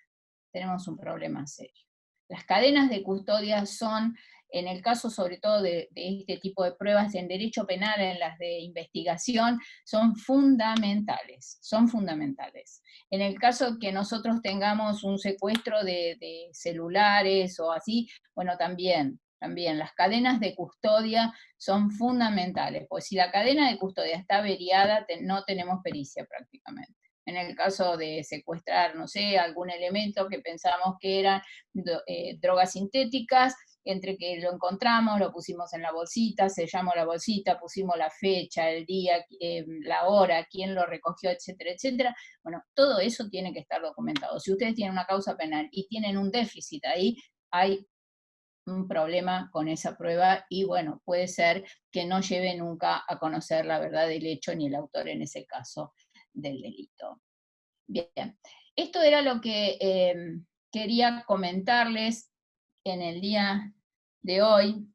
tenemos un problema serio. Las cadenas de custodia son, en el caso sobre todo de este tipo de pruebas en derecho penal, en las de investigación, son fundamentales, son fundamentales. En el caso que nosotros tengamos un secuestro de celulares o así, bueno, también las cadenas de custodia son fundamentales, pues si la cadena de custodia está averiada, no tenemos pericia prácticamente. En el caso de secuestrar, no sé, algún elemento que pensamos que eran drogas sintéticas, entre que lo encontramos, lo pusimos en la bolsita, sellamos la bolsita, pusimos la fecha, el día, la hora, quién lo recogió, etcétera, etcétera. Bueno, todo eso tiene que estar documentado. Si ustedes tienen una causa penal y tienen un déficit ahí, hay un problema con esa prueba y bueno, puede ser que no lleve nunca a conocer la verdad del hecho ni el autor en ese caso del delito. Bien, esto era lo que quería comentarles en el día de hoy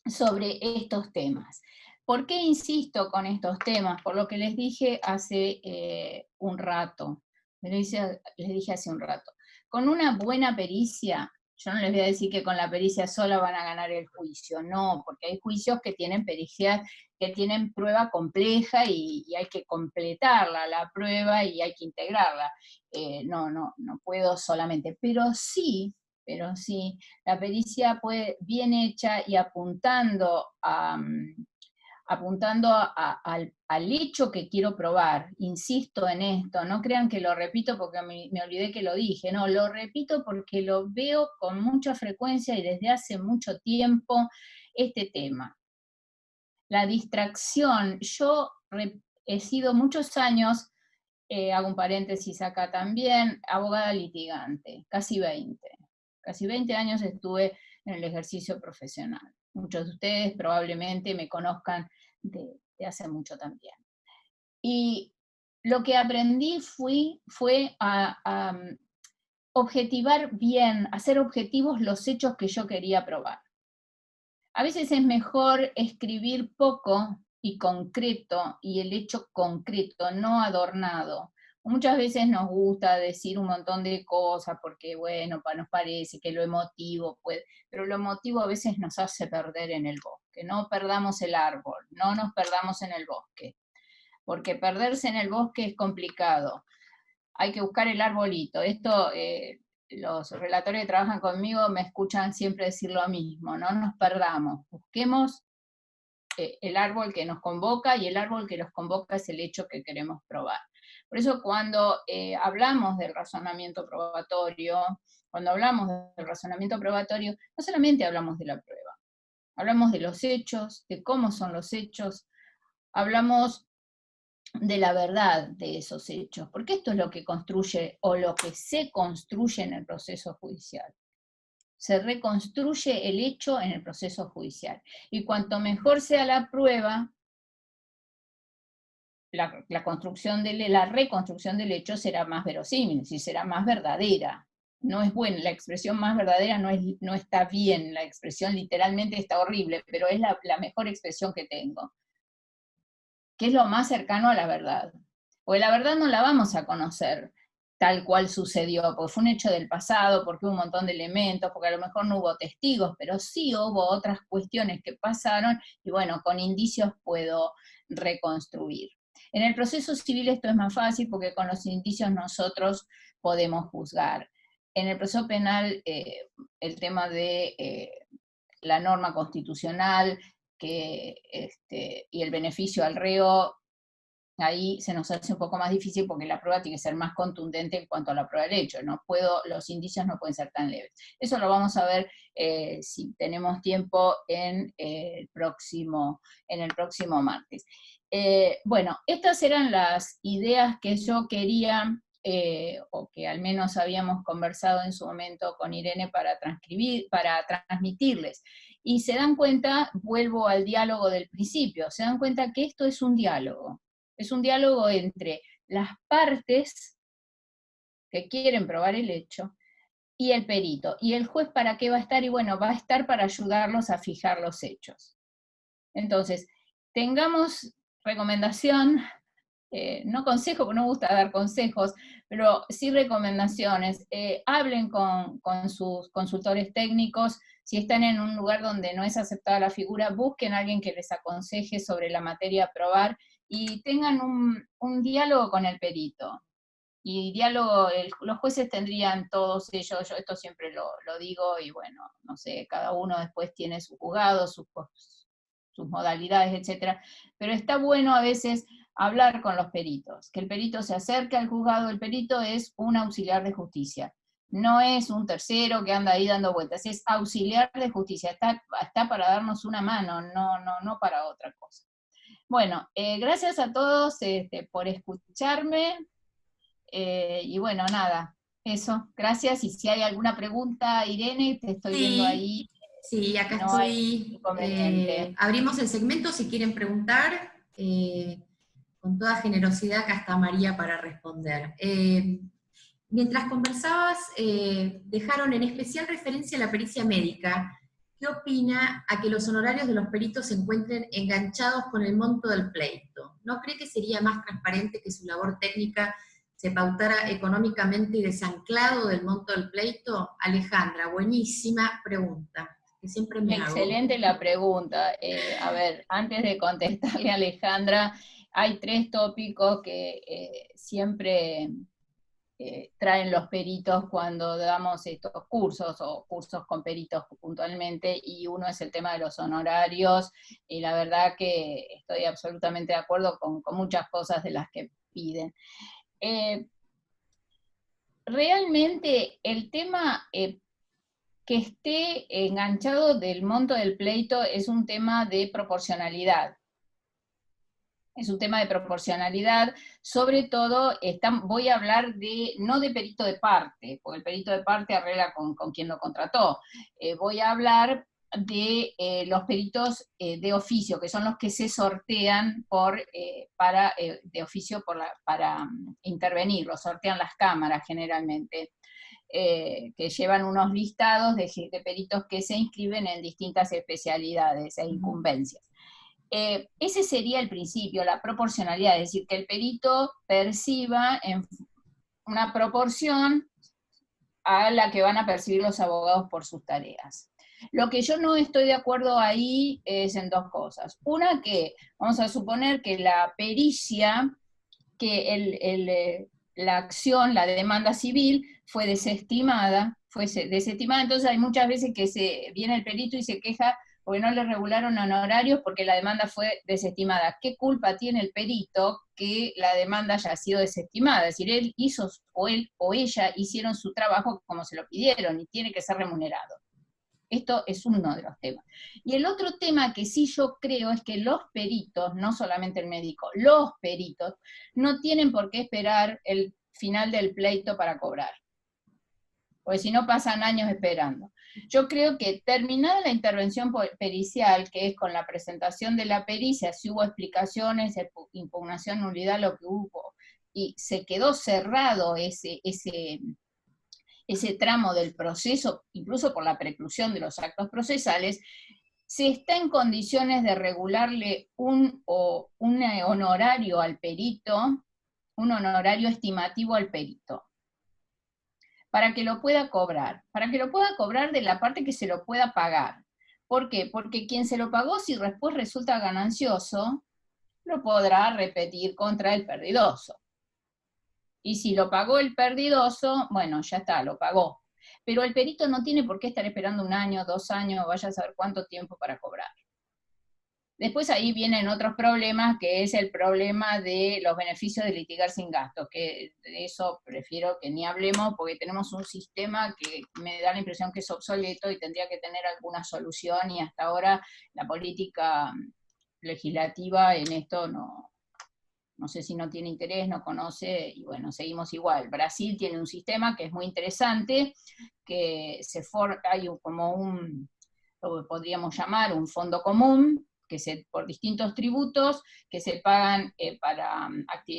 sobre estos temas. ¿Por qué insisto con estos temas? Por lo que les dije hace un rato, les dije hace un rato. Con una buena pericia, yo no les voy a decir que con la pericia sola van a ganar el juicio, no, porque hay juicios que tienen pericias, que tienen prueba compleja y hay que completarla, la prueba, y hay que integrarla. No puedo solamente, pero sí, la pericia bien hecha y apuntando al hecho que quiero probar. Insisto en esto, no crean que lo repito porque me olvidé que lo dije, no, lo repito porque lo veo con mucha frecuencia y desde hace mucho tiempo este tema. La distracción, yo he sido muchos años, hago un paréntesis acá también, abogada litigante, casi 20 años estuve en el ejercicio profesional. Muchos de ustedes probablemente me conozcan de hace mucho también. Y lo que aprendí fue a objetivar bien, hacer objetivos los hechos que yo quería probar. A veces es mejor escribir poco y concreto, y el hecho concreto, no adornado. Muchas veces nos gusta decir un montón de cosas porque, bueno, nos parece que lo emotivo puede, pero lo emotivo a veces nos hace perder en el bosque. No perdamos el árbol, no nos perdamos en el bosque, porque perderse en el bosque es complicado. hay que buscar el arbolito. Esto, los relatores que trabajan conmigo me escuchan siempre decir lo mismo, no nos perdamos, busquemos el árbol que nos convoca, y el árbol que nos convoca es el hecho que queremos probar. Por eso cuando hablamos del razonamiento probatorio, no solamente hablamos de la prueba, hablamos de los hechos, de cómo son los hechos, hablamos de la verdad de esos hechos, porque esto es lo que construye, o lo que se construye en el proceso judicial. Se reconstruye el hecho en el proceso judicial. Y cuanto mejor sea la prueba, la reconstrucción del hecho será más verosímil, si será más verdadera. No es buena, la expresión más verdadera no está bien, la expresión literalmente está horrible, pero es la mejor expresión que tengo, que es lo más cercano a la verdad. Porque la verdad no la vamos a conocer tal cual sucedió, porque fue un hecho del pasado, porque hubo un montón de elementos, porque a lo mejor no hubo testigos, pero sí hubo otras cuestiones que pasaron, y bueno, con indicios puedo reconstruir. En el proceso civil esto es más fácil, porque con los indicios nosotros podemos juzgar. En el proceso penal, el tema de la norma constitucional y el beneficio al reo, ahí se nos hace un poco más difícil porque la prueba tiene que ser más contundente en cuanto a la prueba del hecho. Los indicios no pueden ser tan leves. Eso lo vamos a ver si tenemos tiempo en el próximo martes. Bueno, estas eran las ideas que yo quería, o que al menos habíamos conversado en su momento con Irene para transmitirles. Y se dan cuenta, vuelvo al diálogo del principio, se dan cuenta que esto es un diálogo. Es un diálogo entre las partes que quieren probar el hecho y el perito. ¿Y el juez para qué va a estar? Y bueno, va a estar para ayudarlos a fijar los hechos. Entonces, tengamos recomendación, no consejo, porque no me gusta dar consejos, pero sí recomendaciones. Hablen con sus consultores técnicos. Si están en un lugar donde no es aceptada la figura, busquen a alguien que les aconseje sobre la materia a probar, y tengan un diálogo con el perito. Y diálogo, los jueces tendrían todos ellos, yo esto siempre lo digo, y bueno, no sé, cada uno después tiene su juzgado, sus modalidades, etcétera, pero está bueno a veces hablar con los peritos, que el perito se acerque al juzgado. El perito es un auxiliar de justicia, no es un tercero que anda ahí dando vueltas, es auxiliar de justicia, está para darnos una mano, no para otra cosa. Bueno, gracias a todos por escucharme, y bueno, nada, eso, gracias. Y si hay alguna pregunta, Irene, te estoy viendo ahí. Sí, acá no estoy. Abrimos el segmento si quieren preguntar. Con toda generosidad, acá está María para responder. Mientras conversabas, dejaron en especial referencia a la pericia médica. ¿Qué opina a que los honorarios de los peritos se encuentren enganchados con el monto del pleito? ¿No cree que sería más transparente que su labor técnica se pautara económicamente y desanclado del monto del pleito? Alejandra, buenísima pregunta, que siempre me hago. Excelente la pregunta. A ver, antes de contestarle a Alejandra, hay 3 tópicos que siempre traen los peritos cuando damos estos cursos, o cursos con peritos puntualmente, y uno es el tema de los honorarios, y la verdad que estoy absolutamente de acuerdo con muchas cosas de las que piden. Realmente el tema que esté enganchado del monto del pleito es un tema de proporcionalidad. Es un tema de proporcionalidad, sobre todo, voy a hablar no de perito de parte, porque el perito de parte arregla con quien lo contrató. Voy a hablar de los peritos de oficio, que son los que se sortean de oficio para intervenir, los sortean las cámaras generalmente. Que llevan unos listados de peritos que se inscriben en distintas especialidades e incumbencias. Ese sería el principio, la proporcionalidad, es decir, que el perito perciba en una proporción a la que van a percibir los abogados por sus tareas. Lo que yo no estoy de acuerdo ahí es en 2 cosas. Una, que vamos a suponer que la pericia, que la acción, la demanda civil, fue desestimada, entonces hay muchas veces que viene el perito y se queja porque no le regularon honorarios porque la demanda fue desestimada. ¿Qué culpa tiene el perito que la demanda haya sido desestimada? Es decir, él o ella hicieron su trabajo como se lo pidieron y tiene que ser remunerado. Esto es uno de los temas. Y el otro tema que sí yo creo es que los peritos, no solamente el médico, los peritos no tienen por qué esperar el final del pleito para cobrar, porque si no pasan años esperando. Yo creo que terminada la intervención pericial, que es con la presentación de la pericia, si hubo explicaciones, impugnación, nulidad, lo que hubo, y se quedó cerrado ese tramo del proceso, incluso por la preclusión de los actos procesales, se está en condiciones de regularle un honorario al perito, un honorario estimativo al perito, para que lo pueda cobrar de la parte que se lo pueda pagar. ¿Por qué? Porque quien se lo pagó, si después resulta ganancioso, lo podrá repetir contra el perdidoso. Y si lo pagó el perdidoso, bueno, ya está, lo pagó. Pero el perito no tiene por qué estar esperando 1 año, 2 años, vaya a saber cuánto tiempo para cobrar. Después ahí vienen otros problemas, que es el problema de los beneficios de litigar sin gastos, que de eso prefiero que ni hablemos, porque tenemos un sistema que me da la impresión que es obsoleto y tendría que tener alguna solución, y hasta ahora la política legislativa en esto no sé si no tiene interés, no conoce, y bueno, seguimos igual. Brasil tiene un sistema que es muy interesante, que hay como lo que podríamos llamar un fondo común, por distintos tributos que se pagan en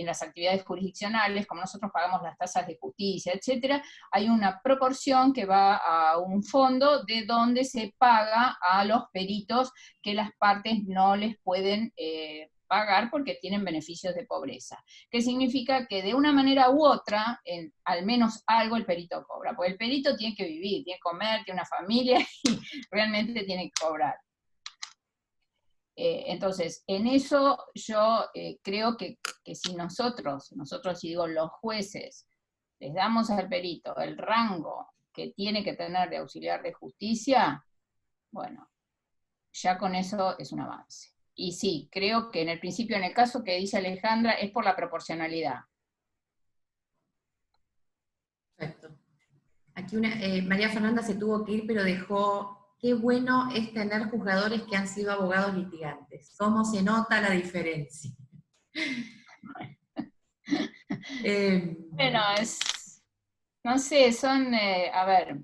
las actividades jurisdiccionales, como nosotros pagamos las tasas de justicia, etcétera, hay una proporción que va a un fondo de donde se paga a los peritos que las partes no les pueden pagar porque tienen beneficios de pobreza. ¿Qué significa? Que de una manera u otra, al menos algo el perito cobra, porque el perito tiene que vivir, tiene que comer, tiene una familia y realmente tiene que cobrar. Entonces, en eso yo creo que si nosotros, y digo los jueces, les damos al perito el rango que tiene que tener de auxiliar de justicia, bueno, ya con eso es un avance. Y sí, creo que en el principio, en el caso que dice Alejandra, es por la proporcionalidad. Perfecto. Aquí María Fernanda se tuvo que ir, pero dejó: qué bueno es tener juzgadores que han sido abogados litigantes. ¿Cómo se nota la diferencia? Bueno, no sé, son, a ver,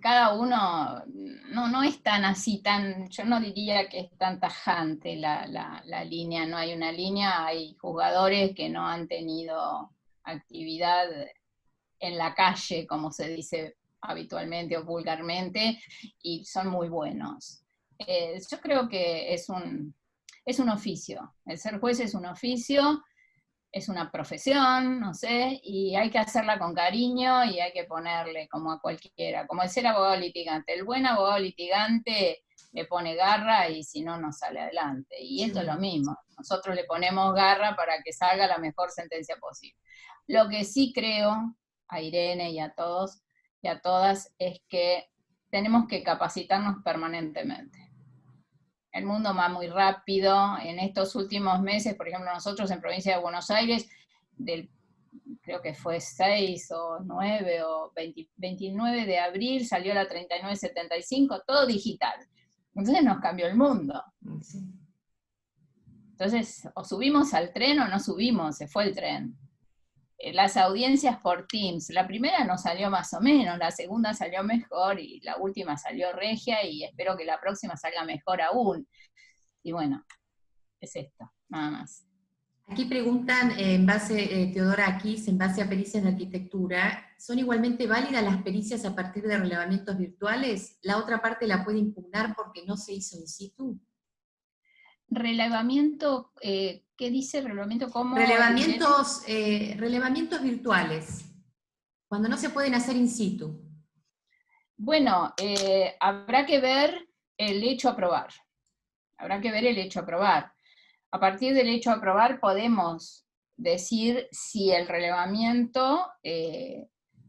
cada uno no es tan así, yo no diría que es tan tajante la línea, no hay una línea, hay jugadores que no han tenido actividad en la calle, como se dice habitualmente o vulgarmente, y son muy buenos. Yo creo que es un oficio, el ser juez es un oficio, es una profesión, no sé, y hay que hacerla con cariño y hay que ponerle como a cualquiera, como el ser abogado litigante. El buen abogado litigante le pone garra y si no, no sale adelante. Y esto es lo mismo, nosotros le ponemos garra para que salga la mejor sentencia posible. Lo que sí creo, a Irene y a todos y a todas, es que tenemos que capacitarnos permanentemente. El mundo va muy rápido. En estos últimos meses, por ejemplo, nosotros en Provincia de Buenos Aires, creo que fue 6 o 9 o 29 de abril, salió la 3975, todo digital. Entonces nos cambió el mundo. Sí. Entonces, o subimos al tren o no subimos, se fue el tren. Las audiencias por Teams, la primera nos salió más o menos, la segunda salió mejor y la última salió regia y espero que la próxima salga mejor aún. Y bueno, es esto, nada más. Aquí preguntan, Teodora Aquís, en base a pericias de arquitectura, ¿son igualmente válidas las pericias a partir de relevamientos virtuales? ¿La otra parte la puede impugnar porque no se hizo in situ? Relevamiento, ¿qué dice relevamiento? ¿Cómo? Relevamientos virtuales, cuando no se pueden hacer in situ. Bueno, habrá que ver el hecho a probar. Habrá que ver el hecho a probar. A partir del hecho a probar podemos decir si el relevamiento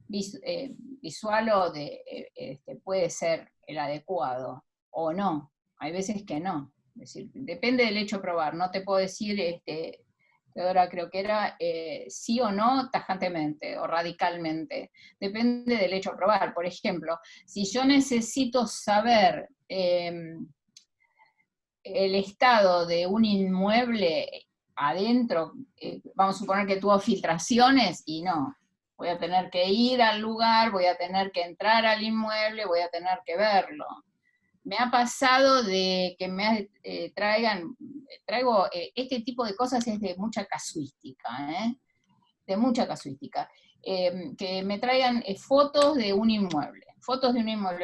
visual o puede ser el adecuado o no. Hay veces que no. Es decir, depende del hecho a probar. No te puedo decir, Teodora, creo que era sí o no tajantemente o radicalmente. Depende del hecho a probar. Por ejemplo, si yo necesito saber el estado de un inmueble adentro, vamos a suponer que tuvo filtraciones, y no. Voy a tener que ir al lugar, voy a tener que entrar al inmueble, voy a tener que verlo. Me ha pasado de que traigo, este tipo de cosas es de mucha casuística, de mucha casuística, que me traigan fotos de un inmueble,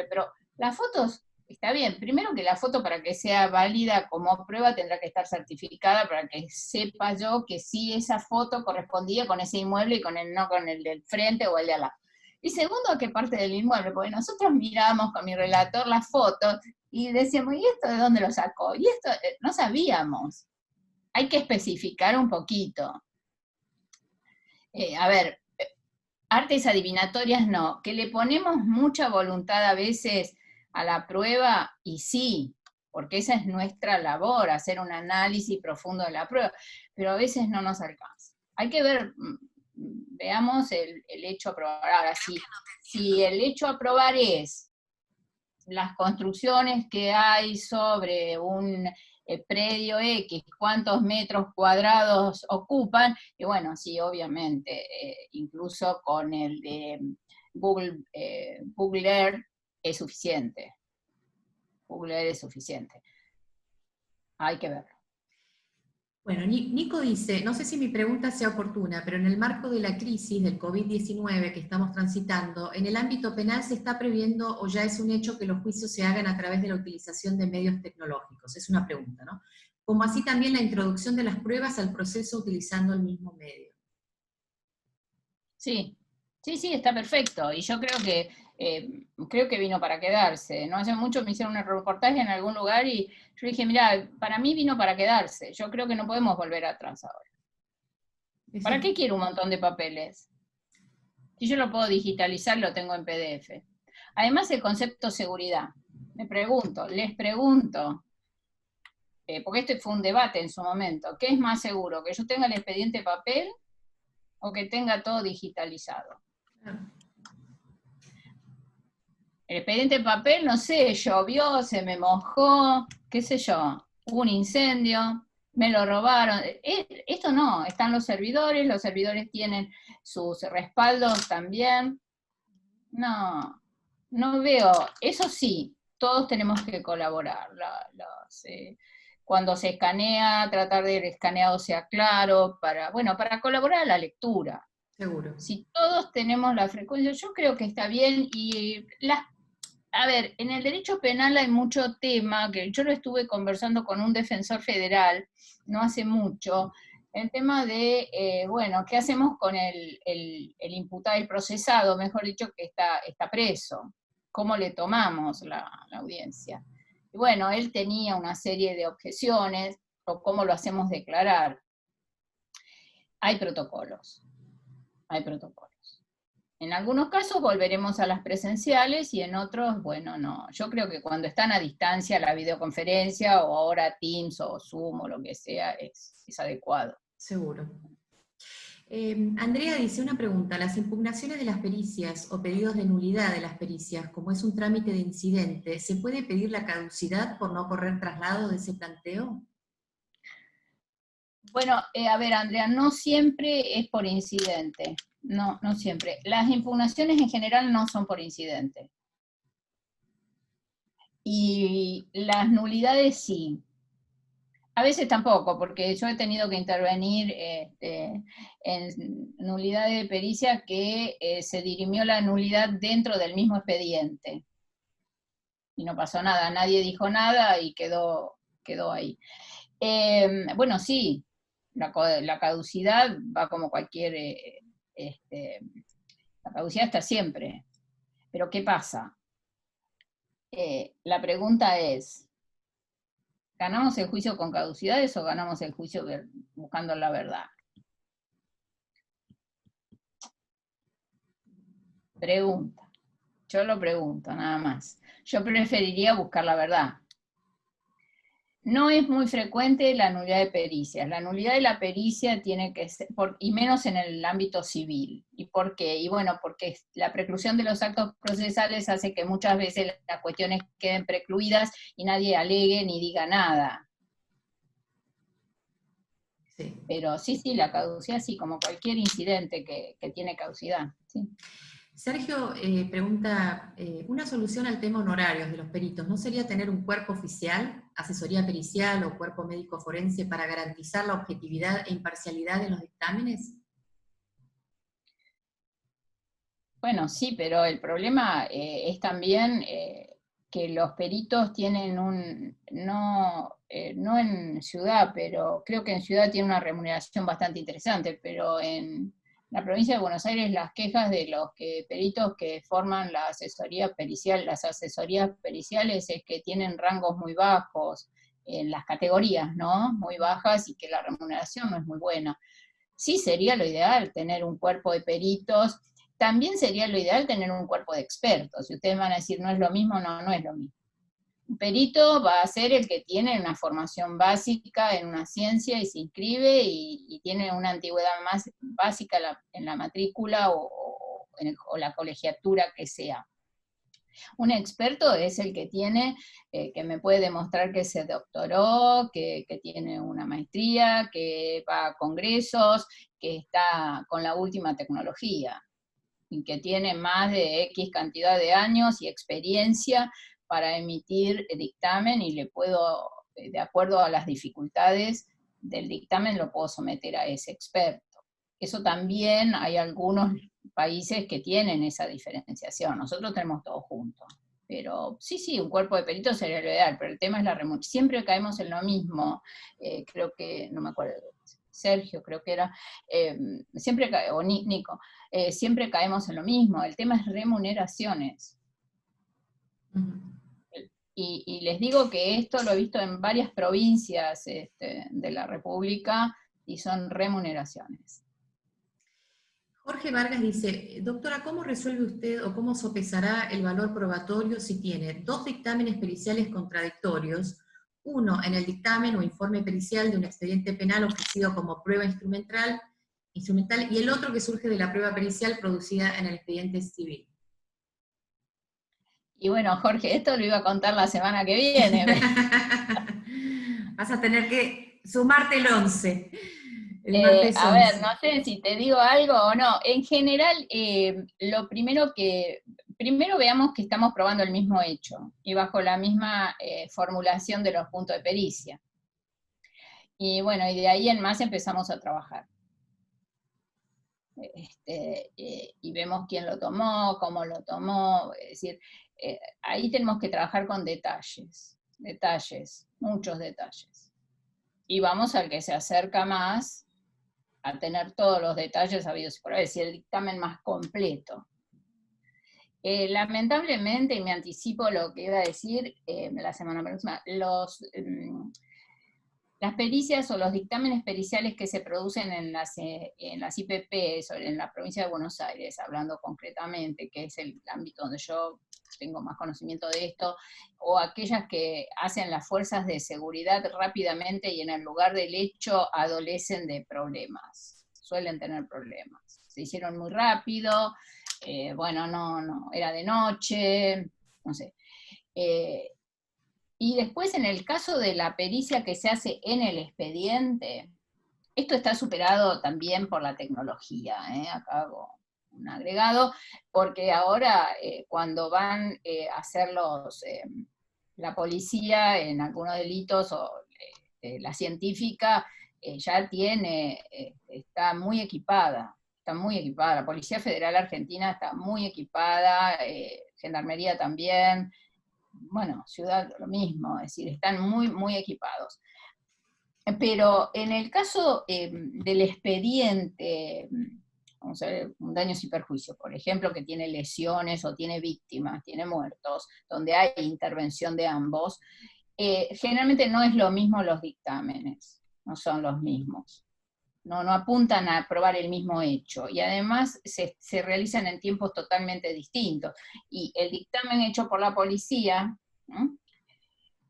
pero las fotos, está bien, primero que la foto para que sea válida como prueba tendrá que estar certificada para que sepa yo que sí esa foto correspondía con ese inmueble y no con el del frente o el de al lado. Y segundo, a qué parte del inmueble, porque nosotros mirábamos con mi relator las fotos y decíamos, ¿y esto de dónde lo sacó? Y esto no sabíamos. Hay que especificar un poquito. A ver, artes adivinatorias no, que le ponemos mucha voluntad a veces a la prueba, y sí, porque esa es nuestra labor, hacer un análisis profundo de la prueba, pero a veces no nos alcanza. Hay que ver, veamos el hecho a probar. Ahora, si el hecho a probar es las construcciones que hay sobre un predio X, cuántos metros cuadrados ocupan, y bueno, sí, obviamente, incluso con el de Google Earth es suficiente. Google Earth es suficiente. Hay que verlo. Bueno, Nico dice, no sé si mi pregunta sea oportuna, pero en el marco de la crisis del COVID-19 que estamos transitando, ¿en el ámbito penal se está previendo o ya es un hecho que los juicios se hagan a través de la utilización de medios tecnológicos? Es una pregunta, ¿no? Como así también la introducción de las pruebas al proceso utilizando el mismo medio. Sí, sí, está perfecto. Y yo creo que vino para quedarse. No hace mucho me hicieron un reportaje en algún lugar y yo dije, mira, para mí vino para quedarse. Yo creo que no podemos volver atrás ahora. ¿Para qué quiero un montón de papeles? Si yo lo puedo digitalizar, lo tengo en PDF. Además, el concepto seguridad. Les pregunto, porque este fue un debate en su momento, ¿qué es más seguro? ¿Que yo tenga el expediente papel o que tenga todo digitalizado? El expediente papel, no sé, llovió, se me mojó, qué sé yo, hubo un incendio, me lo robaron. Esto no, están los servidores tienen sus respaldos también. No, no veo, eso sí, todos tenemos que colaborar. Cuando se escanea, tratar de que el escaneado sea claro, para colaborar a la lectura. Seguro. Si todos tenemos la frecuencia, yo creo que está bien, y a ver, en el derecho penal hay mucho tema, que yo lo estuve conversando con un defensor federal no hace mucho, el tema de, ¿qué hacemos con el imputado, el procesado, mejor dicho, que está preso? ¿Cómo le tomamos la audiencia? Y bueno, él tenía una serie de objeciones, o cómo lo hacemos declarar. Hay protocolos. En algunos casos volveremos a las presenciales y en otros, bueno, no. Yo creo que cuando están a distancia, la videoconferencia o ahora Teams o Zoom o lo que sea es adecuado. Seguro. Andrea dice una pregunta, ¿las impugnaciones de las pericias o pedidos de nulidad de las pericias, como es un trámite de incidente, ¿se puede pedir la caducidad por no correr traslado de ese planteo? Bueno, a ver, Andrea, no siempre es por incidente. No siempre. Las impugnaciones en general no son por incidente. Y las nulidades sí. A veces tampoco, porque yo he tenido que intervenir en nulidades de pericia que se dirimió la nulidad dentro del mismo expediente. Y no pasó nada, nadie dijo nada y quedó ahí. Bueno, sí, la caducidad va como cualquier... la caducidad está siempre. Pero ¿qué pasa? La pregunta es, ¿ganamos el juicio con caducidades o ganamos el juicio buscando la verdad? Pregunta. Yo lo pregunto, nada más. Yo preferiría buscar la verdad. No es muy frecuente la nulidad de pericias. La nulidad de la pericia tiene que ser, y menos en el ámbito civil. ¿Y por qué? Y bueno, porque la preclusión de los actos procesales hace que muchas veces las cuestiones queden precluidas y nadie alegue ni diga nada. Sí. Pero sí, la caducidad sí, como cualquier incidente que tiene caducidad. Sí. Sergio pregunta, una solución al tema honorarios de los peritos, ¿no sería tener un cuerpo oficial, asesoría pericial o cuerpo médico forense para garantizar la objetividad e imparcialidad de los dictámenes? Bueno, sí, pero el problema es también que los peritos tienen no en ciudad, pero creo que en ciudad tiene una remuneración bastante interesante, pero en la provincia de Buenos Aires las quejas de los peritos que forman la asesoría pericial, las asesorías periciales es que tienen rangos muy bajos en las categorías, ¿no? Muy bajas y que la remuneración no es muy buena. Sí sería lo ideal tener un cuerpo de peritos. También sería lo ideal tener un cuerpo de expertos. Si ustedes van a decir no es lo mismo, no es lo mismo. Un perito va a ser el que tiene una formación básica en una ciencia y se inscribe y tiene una antigüedad más básica en la matrícula o la colegiatura que sea. Un experto es el que tiene, que me puede demostrar que se doctoró, que tiene una maestría, que va a congresos, que está con la última tecnología y que tiene más de X cantidad de años y experiencia para emitir dictamen y le puedo, de acuerdo a las dificultades del dictamen, lo puedo someter a ese experto. Eso también hay algunos países que tienen esa diferenciación. Nosotros tenemos todo junto. Pero sí, un cuerpo de peritos sería lo ideal, pero el tema es la remuneración. Siempre caemos en lo mismo, creo que, no me acuerdo, Sergio creo que era, o Nico, siempre caemos en lo mismo, el tema es remuneraciones. Y les digo que esto lo he visto en varias provincias de la República y son remuneraciones. Jorge Vargas dice, doctora, ¿cómo resuelve usted o cómo sopesará el valor probatorio si tiene dos dictámenes periciales contradictorios, uno en el dictamen o informe pericial de un expediente penal ofrecido como prueba instrumental y el otro que surge de la prueba pericial producida en el expediente civil? Y bueno, Jorge, esto lo iba a contar la semana que viene. Vas a tener que sumarte el 11. El martes A ver, 11. no sé si te digo algo o no. En general, lo primero veamos que estamos probando el mismo hecho y bajo la misma formulación de los puntos de pericia. Y bueno, y de ahí en más empezamos a trabajar. Y vemos quién lo tomó, cómo lo tomó, es decir, ahí tenemos que trabajar con detalles, muchos detalles. Y vamos al que se acerca más a tener todos los detalles habidos y por haber, es decir, el dictamen más completo. Lamentablemente, y me anticipo lo que iba a decir la semana próxima, las pericias o los dictámenes periciales que se producen en las IPP, en la provincia de Buenos Aires, hablando concretamente, que es el ámbito donde yo tengo más conocimiento de esto, o aquellas que hacen las fuerzas de seguridad rápidamente y en el lugar del hecho adolecen de problemas, suelen tener problemas. Se hicieron muy rápido, bueno, no, era de noche, no sé. Y después, en el caso de la pericia que se hace en el expediente, esto está superado también por la tecnología, acá hago un agregado, porque ahora cuando van a hacer la policía en algunos delitos o la científica, ya está muy equipada, la Policía Federal Argentina está muy equipada, Gendarmería también, bueno, ciudad lo mismo, es decir, están muy equipados. Pero en el caso del expediente, vamos a ver, daños y perjuicios, por ejemplo, que tiene lesiones o tiene víctimas, tiene muertos, donde hay intervención de ambos, generalmente no es lo mismo los dictámenes, no son los mismos. no apuntan a probar el mismo hecho, y además se realizan en tiempos totalmente distintos. Y el dictamen hecho por la policía, ¿no?,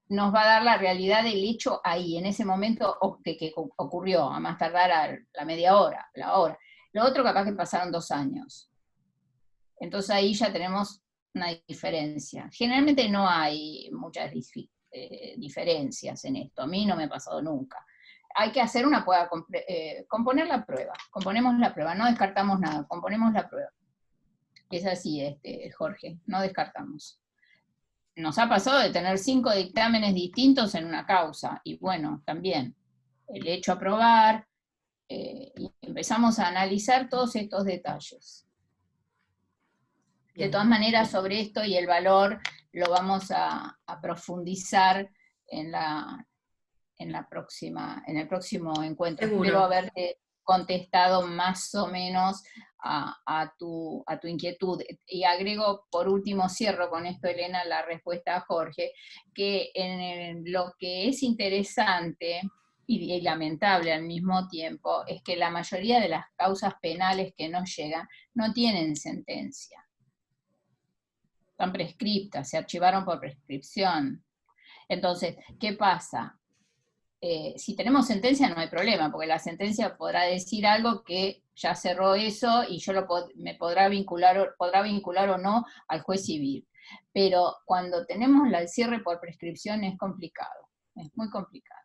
nos va a dar la realidad del hecho ahí, en ese momento que ocurrió, a más tardar a la media hora, la hora. Lo otro capaz que pasaron 2 años. Entonces ahí ya tenemos una diferencia. Generalmente no hay muchas diferencias en esto, a mí no me ha pasado nunca. Hay que hacer una prueba, componer la prueba, componemos la prueba, no descartamos nada, componemos la prueba. Es así, Jorge, no descartamos. Nos ha pasado de tener 5 dictámenes distintos en una causa, y bueno, también el hecho a probar, y empezamos a analizar todos estos detalles. De todas maneras, sobre esto y el valor lo vamos a profundizar en el próximo encuentro. Seguro. Espero haberte contestado más o menos a tu inquietud. Y agrego, por último, cierro con esto, Elena, la respuesta a Jorge, que en lo que es interesante y lamentable al mismo tiempo, es que la mayoría de las causas penales que nos llegan no tienen sentencia. Están prescriptas, se archivaron por prescripción. Entonces, ¿qué pasa? Si tenemos sentencia no hay problema, porque la sentencia podrá decir algo que ya cerró eso y yo me podrá vincular o no al juez civil. Pero cuando tenemos el cierre por prescripción es complicado, es muy complicado.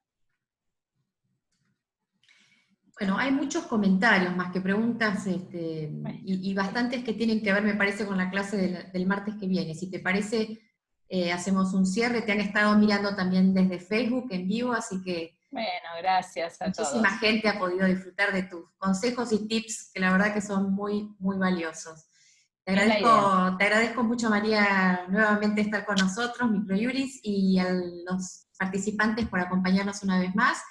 Bueno, hay muchos comentarios más que preguntas, y bastantes que tienen que ver, me parece, con la clase del martes que viene. Si te parece, hacemos un cierre. Te han estado mirando también desde Facebook en vivo, así que bueno, gracias a todos. Muchísima gente ha podido disfrutar de tus consejos y tips, que la verdad que son muy, muy valiosos. Te agradezco mucho, María, nuevamente estar con nosotros, Microjuris, y a los participantes por acompañarnos una vez más.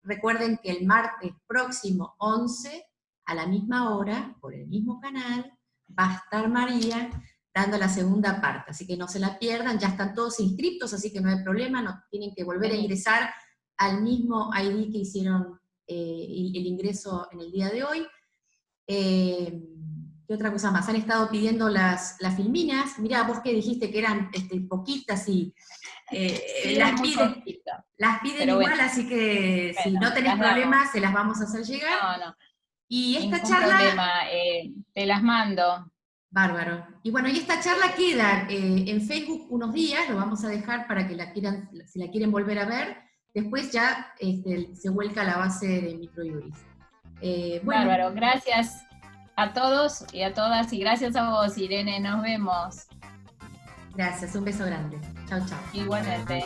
Recuerden que el martes próximo 11, a la misma hora, por el mismo canal, va a estar María dando la segunda parte, así que no se la pierdan. Ya están todos inscritos, así que no hay problema, no tienen que volver a ingresar al mismo ID que hicieron el ingreso en el día de hoy. ¿Qué otra cosa más? Han estado pidiendo las filminas. Mirá, vos que dijiste que eran poquitas y sí, las piden igual, bueno, así que bueno, si no tenés problemas, se las vamos a hacer llegar. No. Y esta ningún charla... problema, te las mando. Bárbaro. Y bueno, y esta charla queda en Facebook unos días, lo vamos a dejar para que si la quieren volver a ver. Después ya se vuelca a la base de Microjuris. Bueno. Bárbaro, gracias a todos y a todas, y gracias a vos, Irene, nos vemos. Gracias, un beso grande. Chau, chau. Igualmente.